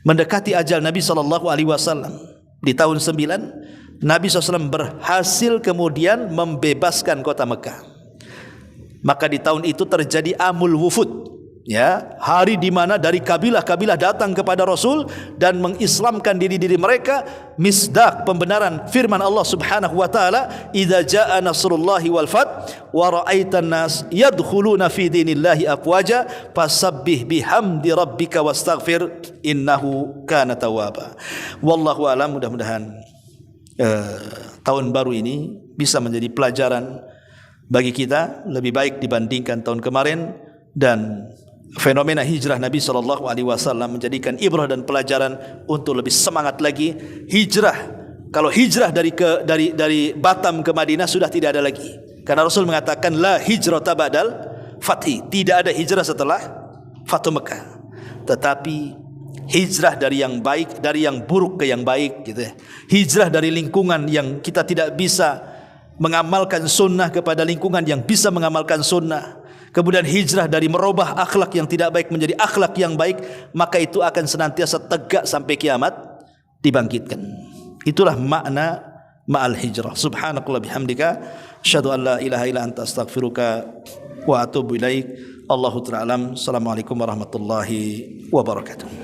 mendekati ajal Nabi SAW di tahun 9, Nabi SAW berhasil kemudian membebaskan kota Mekah. Maka di tahun itu terjadi Amul Wufud, ya, hari di mana dari kabilah-kabilah datang kepada Rasul dan mengislamkan diri-diri mereka, misdaq pembenaran firman Allah Subhanahu wa taala, "Idza jaa nasrullahi wal fath wa ra'aitan nas yadkhuluna fi dinillahi afwaja fasabbih bihamdi rabbika wastaghfir innahu kana tawwaba." Wallahu a'lam. Mudah-mudahan tahun baru ini bisa menjadi pelajaran bagi kita lebih baik dibandingkan tahun kemarin, dan fenomena hijrah Nabi SAW menjadikan ibrah dan pelajaran untuk lebih semangat lagi hijrah. Kalau hijrah dari Batam ke Madinah sudah tidak ada lagi, karena Rasul mengatakan la hijrata ba'dal fathi, tidak ada hijrah setelah Fatu Mekah. Tetapi hijrah dari yang baik, dari yang buruk ke yang baik gitu ya. Hijrah dari lingkungan yang kita tidak bisa mengamalkan sunnah kepada lingkungan yang bisa mengamalkan sunnah. Kemudian hijrah dari merubah akhlak yang tidak baik menjadi akhlak yang baik, maka itu akan senantiasa tegak sampai kiamat dibangkitkan. Itulah makna ma'al hijrah. Subhanakallah bihamdika asyhadu an la ilaha illa anta astaghfiruka wa atubu ilaik. Allahu ta'ala alam. Assalamualaikum warahmatullahi wabarakatuh.